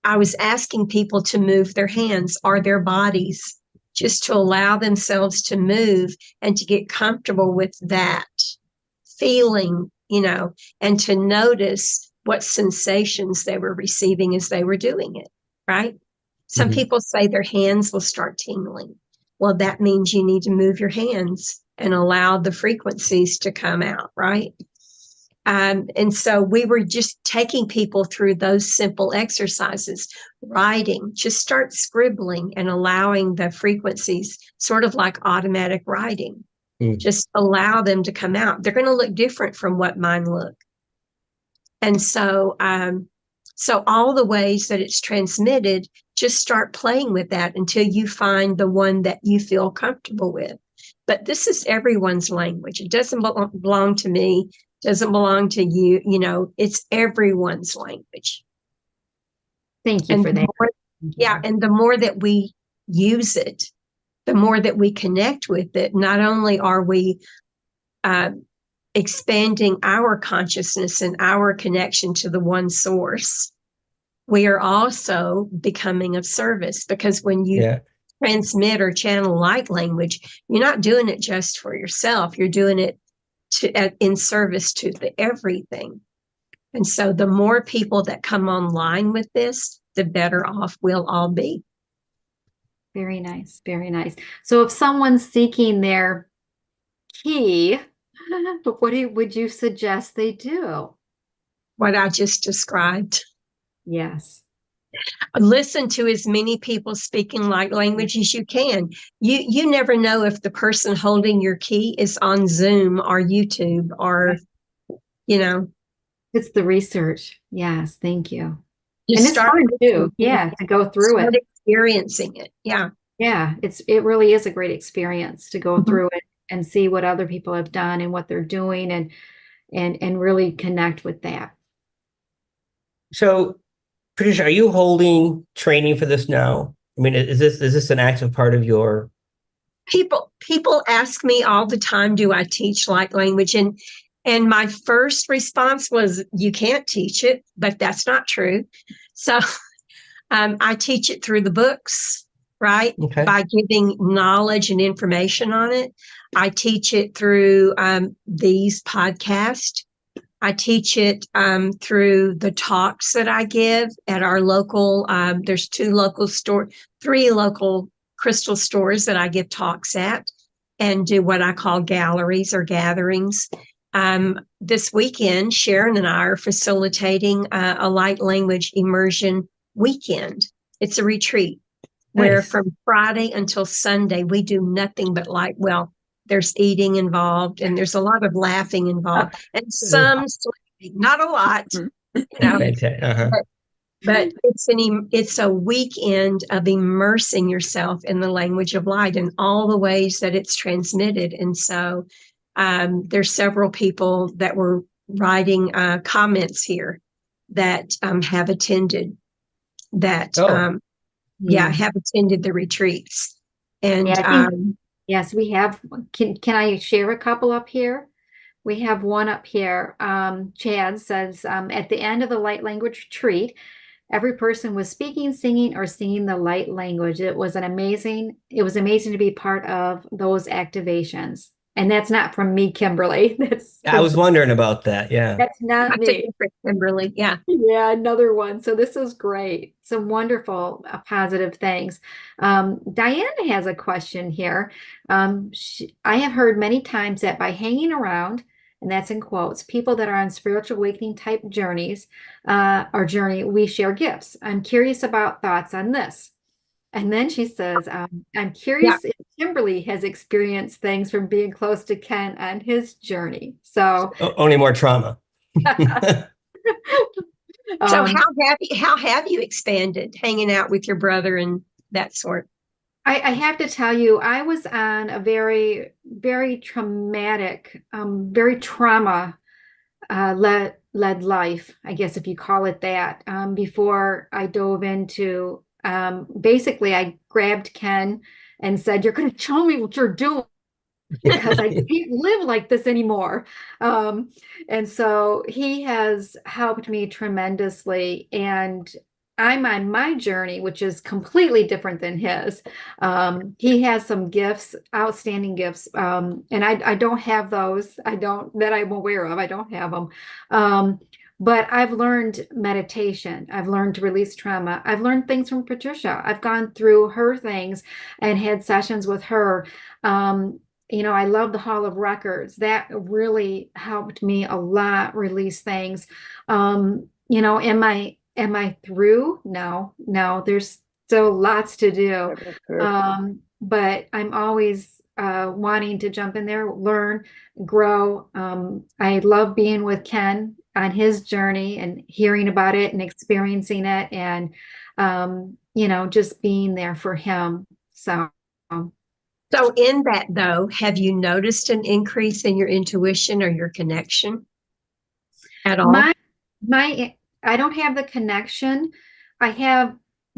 B: I was asking people to move their hands or their bodies, just to allow themselves to move and to get comfortable with that feeling, and to notice what sensations they were receiving as they were doing it, right? Some people say their hands will start tingling. Well, that means you need to move your hands and allow the frequencies to come out, right? And so we were just taking people through those simple exercises, writing, just start scribbling and allowing the frequencies, sort of like automatic writing. Just allow them to come out. They're going to look different from what mine look. And so, so all the ways that it's transmitted, just start playing with that until you find the one that you feel comfortable with. But this is everyone's language. It doesn't belong to me, doesn't belong to you. You know, it's everyone's language.
C: Thank you for that.
B: Yeah. And the more that we use it, the more that we connect with it, not only are we expanding our consciousness and our connection to the one source, we are also becoming of service, because when you transmit or channel light language, you're not doing it just for yourself. You're doing it in service to everything. And so the more people that come online with this, the better off we'll all be.
C: Very nice. Very nice. So if someone's seeking their key, what would you suggest they do?
B: What I just described.
C: Yes.
B: Listen to as many people speaking light language as you can. You never know if the person holding your key is on Zoom or YouTube or, you know.
C: It's the research. Yes. Thank you.
B: Just
C: and it's fun too. Yeah. To go through it.
B: Experiencing it. Yeah.
C: Yeah. It really is a great experience to go through it and see what other people have done and what they're doing and really connect with that.
A: So, Patricia, are you holding training for this now? I mean, is this an active part of your?
B: People ask me all the time, do I teach light language? And my first response was, you can't teach it, but that's not true. So I teach it through the books, right?
A: Okay.
B: By giving knowledge and information on it. I teach it through these podcasts. I teach it through the talks that I give at our local, there's three local crystal stores that I give talks at and do what I call galleries or gatherings. This weekend, Sharon and I are facilitating a light language immersion weekend. It's a retreat where from Friday until Sunday, we do nothing but light. Well, there's eating involved and there's a lot of laughing involved and some sleeping, not a lot, you know. But it's a weekend of immersing yourself in the language of light and all the ways that it's transmitted. And so there's several people that were writing comments here that have attended that. Have attended the retreats. And
C: yes, we have. Can I share a couple up here? We have one up here. Chad says, at the end of the light language retreat, every person was speaking, singing, or singing the light language. It was amazing to be part of those activations. And that's not from me, Kimberly.
A: I was wondering about that. Yeah.
B: That's not me. Kimberly. Yeah.
C: Yeah, another one. So this is great. Some wonderful positive things. Diana has a question here. I have heard many times that by hanging around, and that's in quotes, people that are on spiritual awakening type journeys we share gifts. I'm curious about thoughts on this. And then she says, I'm curious if Kimberly has experienced things from being close to Ken on his journey. So
A: only more trauma.
B: So how have you expanded hanging out with your brother and that sort?
C: I have to tell you, I was on a very, very traumatic, very trauma led life, I guess if you call it that, before I dove into basically I grabbed Ken and said, you're going to tell me what you're doing because I can't live like this anymore. And so he has helped me tremendously. And I'm on my journey, which is completely different than his. He has some gifts, outstanding gifts. And I don't have those. That I'm aware of. I don't have them. But I've learned meditation. I've learned to release trauma. I've learned things from Patricia. I've gone through her things and had sessions with her. I love the Hall of Records. That really helped me a lot release things. Am I through? No, no, there's still lots to do. But I'm always wanting to jump in there, learn, grow. I love being with Ken on his journey and hearing about it and experiencing it and just being there for him. So
B: So in that though, have you noticed an increase in your intuition or your connection at all?
C: my I don't have the connection. I have,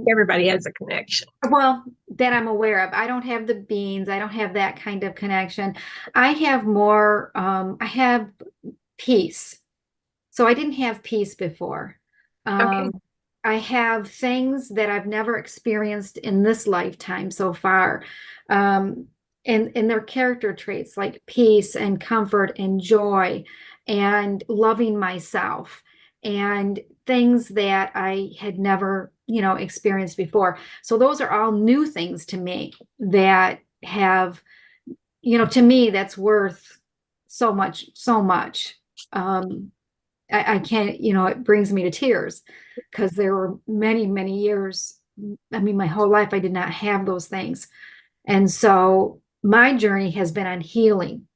B: Everybody has a connection.
C: well, that I'm aware of. I don't have the beans. I don't have that kind of connection. I have more, I have peace. So I didn't have peace before.
B: Okay.
C: I have things that I've never experienced in this lifetime so far. And their character traits like peace and comfort and joy and loving myself and things that I had never, experienced before. So those are all new things to me that have, to me, that's worth so much, so much. I can't, it brings me to tears because there were many, many years. I mean, my whole life, I did not have those things. And so my journey has been on healing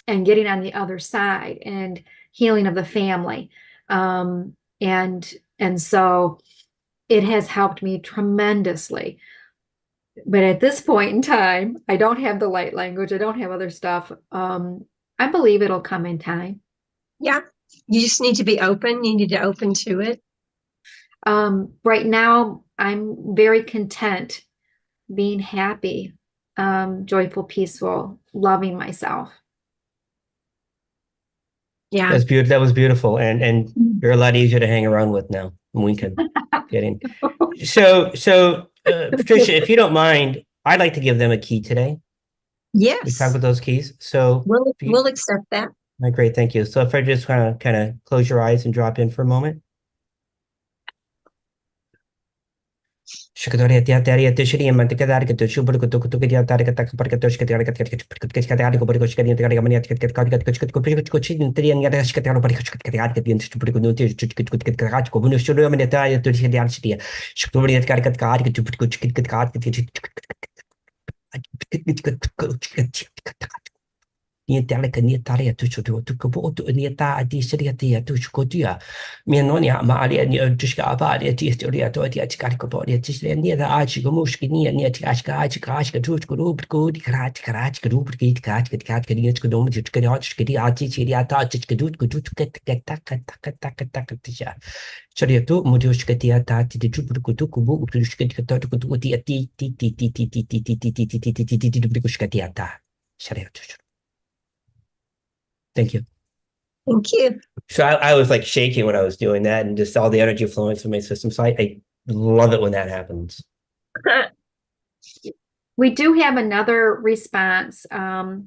C: and getting on the other side and healing of the family. And so it has helped me tremendously. But at this point in time, I don't have the light language. I don't have other stuff. I believe it'll come in time.
B: Yeah. You just need to be open. You need to open to it.
C: Right now, I'm very content, being happy, joyful, peaceful, loving myself.
B: Yeah.
A: That's beautiful. That was beautiful. And you're a lot easier to hang around with now. We can get in. So, Patricia, if you don't mind, I'd like to give them a key today. We
B: Yes.
A: talk about those keys. So
B: We'll accept that.
A: great, thank you. So if I just want to kind of close your eyes and drop in for a moment. Niatare niatare tu chudu tu kubo tu niata adi seriati tu chukodia mianonia ma ali ni tuska abadi ati historia to ati achikari kubo ati ni da achi gomushki ni ati achka tu chukuru ku di karach kudu ki kat ni chukudum chukadi achki ati chiri ata chukadu kudu ta Sharia tu mudushkati ata ti tu kudu kubu utushkati kata kudu ati ti ata Sharia tu. Thank you.
B: Thank you.
A: So I was like shaking when I was doing that and just all the energy flowing through my system. So I love it when that happens.
C: We do have another response. It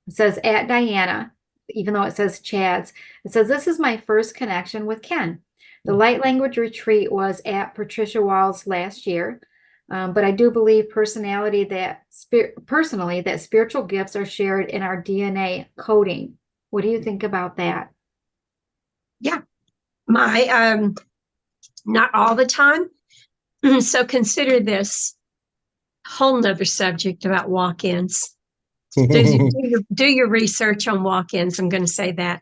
C: says at Diana, even though it says Chad's, it says, this is my first connection with Ken. The light language retreat was at Patricia Wall's last year. But I do believe personally that spiritual gifts are shared in our DNA coding. What do you think about that?
B: Yeah. My not all the time. So consider this whole nother subject about walk-ins. Do your research on walk-ins. I'm going to say that.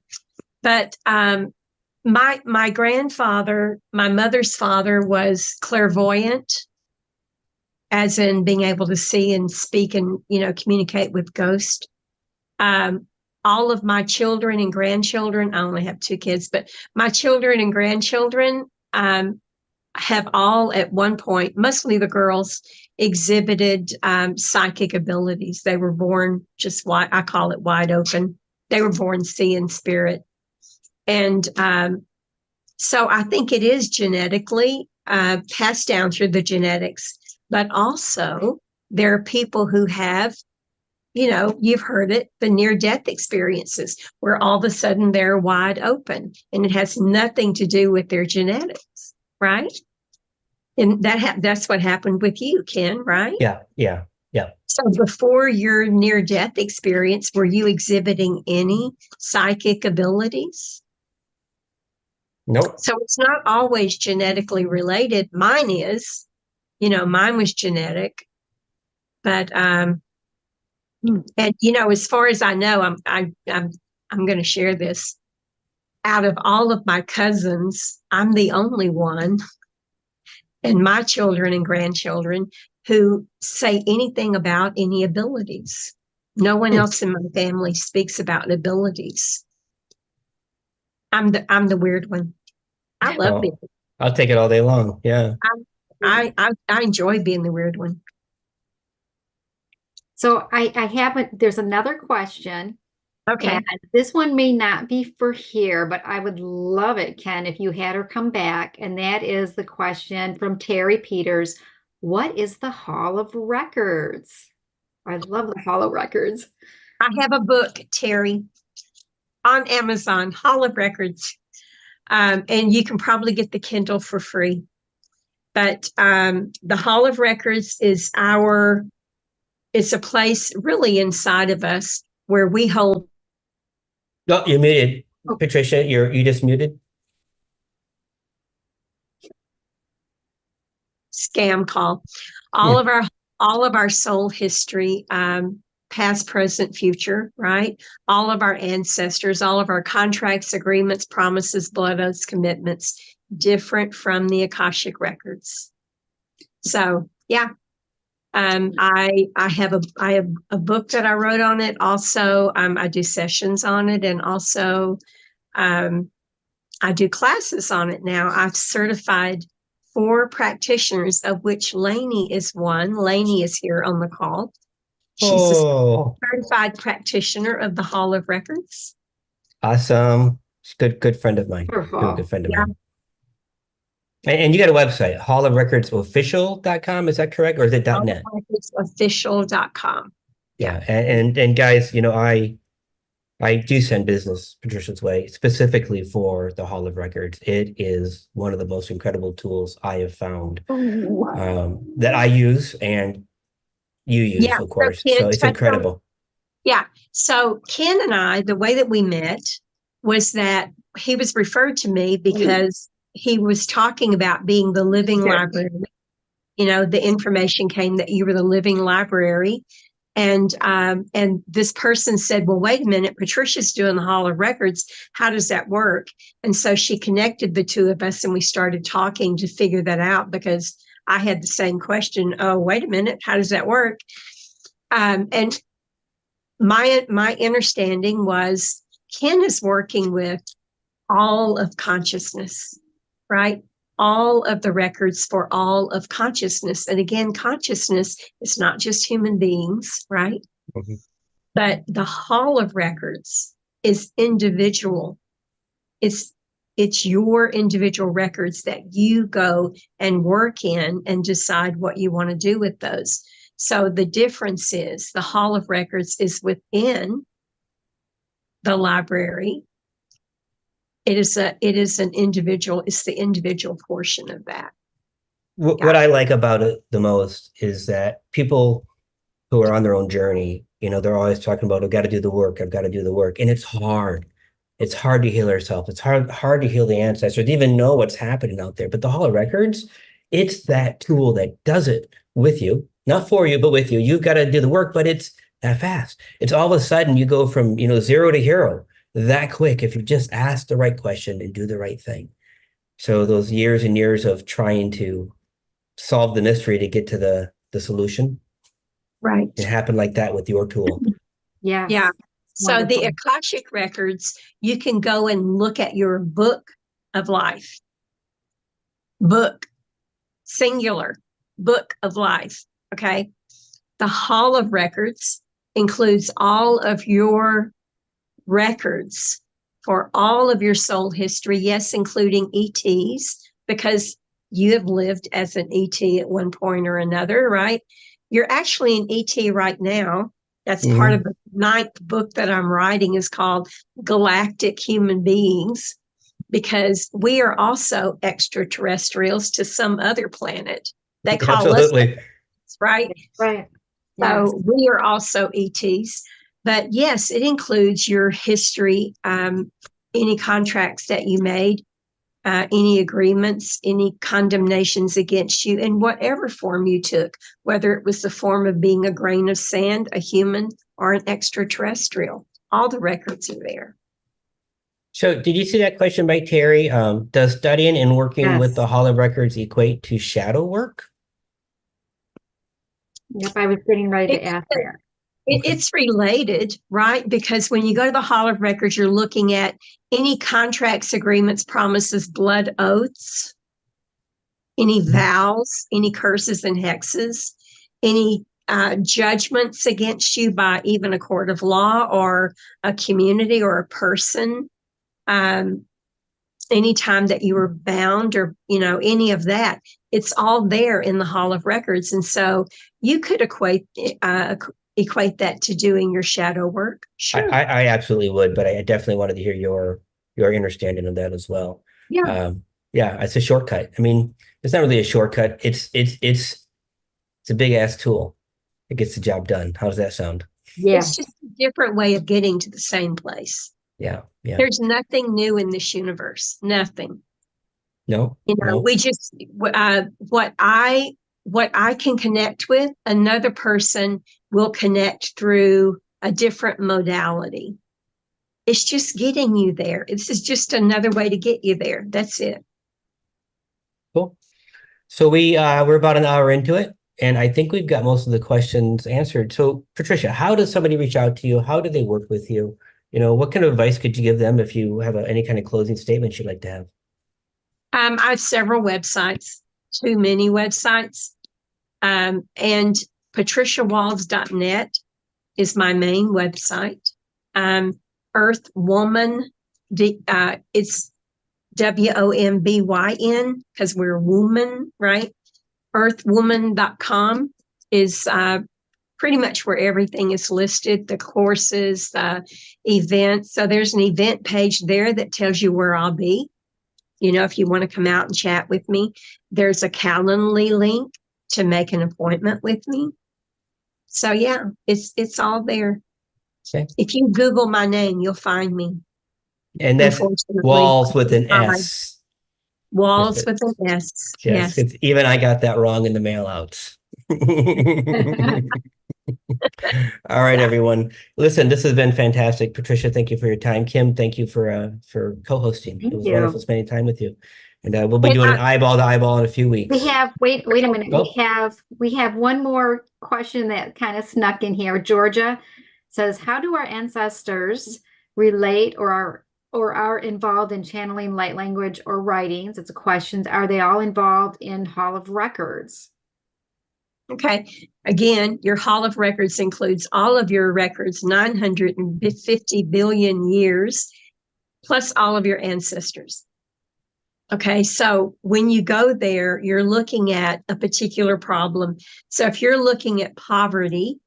B: But my grandfather, my mother's father, was clairvoyant, as in being able to see and speak and communicate with ghosts. All of my children and grandchildren, I only have 2 kids, but my children and grandchildren have all at one point, mostly the girls, exhibited psychic abilities. They were born just I call it wide open. They were born seeing spirit. And so I think it is genetically passed down through the genetics, but also there are people who have, you've heard it, the near-death experiences where all of a sudden they're wide open and it has nothing to do with their genetics, right? And that's what happened with you, Ken, right?
A: Yeah. Yeah.
B: So before your near-death experience, were you exhibiting any psychic abilities?
A: Nope.
B: So it's not always genetically related. Mine is, mine was genetic, but and as far as I know, I'm going to share this. Out of all of my cousins, I'm the only one, and my children and grandchildren, who say anything about any abilities. No one else in my family speaks about abilities. I'm the weird one. I love being.
A: I'll take it all day long. Yeah.
B: I enjoy being the weird one.
C: So I haven't, there's another question.
B: Okay.
C: And this one may not be for here, but I would love it, Ken, if you had her come back. And that is the question from Terry Peters. What is the Hall of Records? I love the Hall of Records.
B: I have a book, Terry, on Amazon, Hall of Records. And you can probably get the Kindle for free. But the Hall of Records is it's a place really inside of us where we hold.
A: Oh, you're muted. Patricia, you just muted.
B: Scam call. All of our soul history, past, present, future, right? All of our ancestors, all of our contracts, agreements, promises, blood oaths, commitments, different from the Akashic records. So yeah. I have a book that I wrote on it. Also, I do sessions on it, and also I do classes on it now. I've certified 4 practitioners, of which Lainey is one. Lainey is here on the call. She's a certified practitioner of the Hall of Records.
A: Awesome. She's a good friend of mine. Good friend of mine. And you got a website, hallofrecordsofficial.com, is that correct? Or is it .net?
B: Hallofrecordsofficial.com.
A: Yeah. And guys, I do send business Patricia's way specifically for the Hall of Records. It is one of the most incredible tools I have found that I use and you use, of course. So it's incredible.
B: Yeah. So Ken and I, the way that we met was that he was referred to me because he was talking about being the living library. The information came that you were the living library. And this person said, well, wait a minute, Patricia's doing the Hall of Records. How does that work? And so she connected the two of us, and we started talking to figure that out, because I had the same question. Oh, wait a minute, how does that work? And my understanding was Ken is working with all of consciousness, right? All of the records for all of consciousness. And again, consciousness is not just human beings, right? Mm-hmm. But the Hall of Records is individual. It's your individual records that you go and work in and decide what you want to do with those. So the difference is the Hall of Records is within the library. It's the individual portion of that.
A: What I like about it the most is that people who are on their own journey, they're always talking about, I've got to do the work. I've got to do the work. And it's hard. It's hard to heal ourselves. It's hard to heal the ancestors, even know what's happening out there. But the Hall of Records, it's that tool that does it with you, not for you, but with you. You've got to do the work, but it's that fast. It's all of a sudden you go from, 0 to hero that quick if you just ask the right question and do the right thing. So those years and years of trying to solve the mystery to get to the solution,
B: right?
A: It happened like that with your tool.
C: Yeah.
B: Yeah. So
C: Wonderful.
B: the Akashic Records, you can go and look at your book of life. Book, singular, book of life. Okay. The Hall of Records includes all of your records for all of your soul history, yes, including ETs, because you have lived as an ET at one point or another, right? You're actually an ET right now. That's part of the 9th book that I'm writing, is called Galactic Human Beings, because we are also extraterrestrials to some other planet. They call us, right?
C: Right. Yes.
B: So we are also ETs. But yes, it includes your history, any contracts that you made, any agreements, any condemnations against you in whatever form you took, whether it was the form of being a grain of sand, a human, or an extraterrestrial. All the records are there.
A: So did you see that question by Terry? Does studying and working with
C: Yes.
A: the Hall of Records equate to shadow work?
C: Yep, I was getting ready to
B: It's,
C: ask that.
B: it's related, right? Because when you go to the Hall of Records, you're looking at any contracts, agreements, promises, blood oaths, any vows, any curses and hexes, any judgments against you by even a court of law or a community or a person. Anytime that you were bound or, any of that, it's all there in the Hall of Records. And so you could equate that to doing your shadow work. Sure.
A: I absolutely would, but I definitely wanted to hear your understanding of that as well.
B: Yeah.
A: Yeah, it's a shortcut. I mean, it's not really a shortcut. It's a big ass tool. It gets the job done. How does that sound?
C: Yes.
B: It's just a different way of getting to the same place.
A: Yeah.
B: There's nothing new in this universe. Nothing.
A: No.
B: We just what I can connect with, another person will connect through a different modality. It's just getting you there. This is just another way to get you there. That's it.
A: Cool. So we're about an hour into it, and I think we've got most of the questions answered. So Patricia, how does somebody reach out to you? How do they work with you? What kind of advice could you give them if you have any kind of closing statements you'd like to have?
B: I have several websites, too many websites. And patriciawalls.net is my main website. Earth Woman, it's WOMBYN because we're woman, right? Earthwoman.com is pretty much where everything is listed, the courses, the events. So there's an event page there that tells you where I'll be. If you want to come out and chat with me, there's a Calendly link to make an appointment with me. So yeah, it's all there.
A: Okay.
B: If you Google my name, you'll find me.
A: And that's Walls with an S.
B: Walls with an S.
A: Yes. Even I got that wrong in the mail outs. All right, everyone. Listen, this has been fantastic. Patricia, thank you for your time. Kim, thank you for co-hosting. It was wonderful spending time with you. And we'll be doing an eyeball to eyeball in a few weeks.
C: We have wait a minute. Oh. We have one more question that kind of snuck in here. Georgia says, how do our ancestors relate or are involved in channeling light language or writings? It's a question. Are they all involved in Hall of Records?
B: Okay. Again, your Hall of Records includes all of your records, 950 billion years, plus all of your ancestors. Okay. So when you go there, you're looking at a particular problem. So if you're looking at poverty,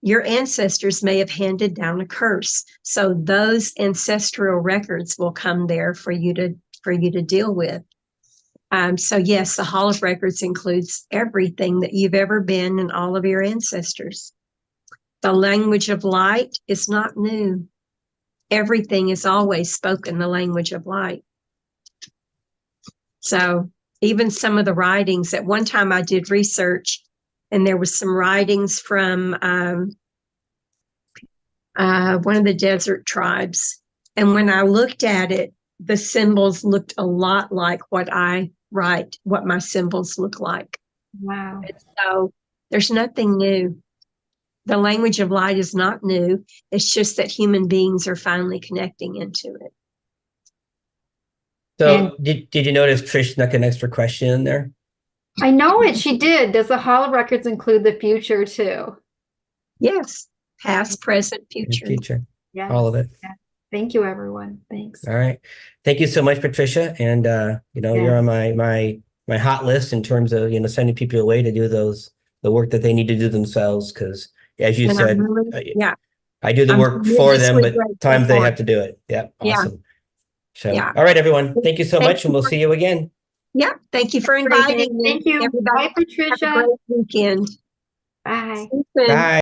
B: your ancestors may have handed down a curse. So those ancestral records will come there for you to deal with. So yes, the Hall of Records includes everything that you've ever been and all of your ancestors. The language of light is not new. Everything is always spoken the language of light. So even some of the writings, at one time I did research and there was some writings from one of the desert tribes. And when I looked at it, the symbols looked a lot like what I write, what my symbols look like.
C: Wow.
B: And so there's nothing new. The language of light is not new. It's just that human beings are finally connecting into it.
A: So did you notice Trish snuck an extra question in there?
C: I know it. She did. Does the Hall of Records include the future too?
B: Yes. Past, present, future.
A: Future.
C: Yes.
A: All of it.
C: Yeah. Thank you, everyone. Thanks.
A: All right. Thank you so much, Patricia. And you're on my hot list in terms of sending people away to do the work that they need to do themselves. Because as you said, I do the work for them, but times they have to do it. Yeah. Awesome. So, all right, everyone. Thank you so much, and we'll see you again.
B: Yeah. Thank you for inviting me.
C: Thank you.
B: Everybody.
C: Bye, Patricia.
B: Have a great weekend.
C: Bye.
B: Susan.
A: Bye.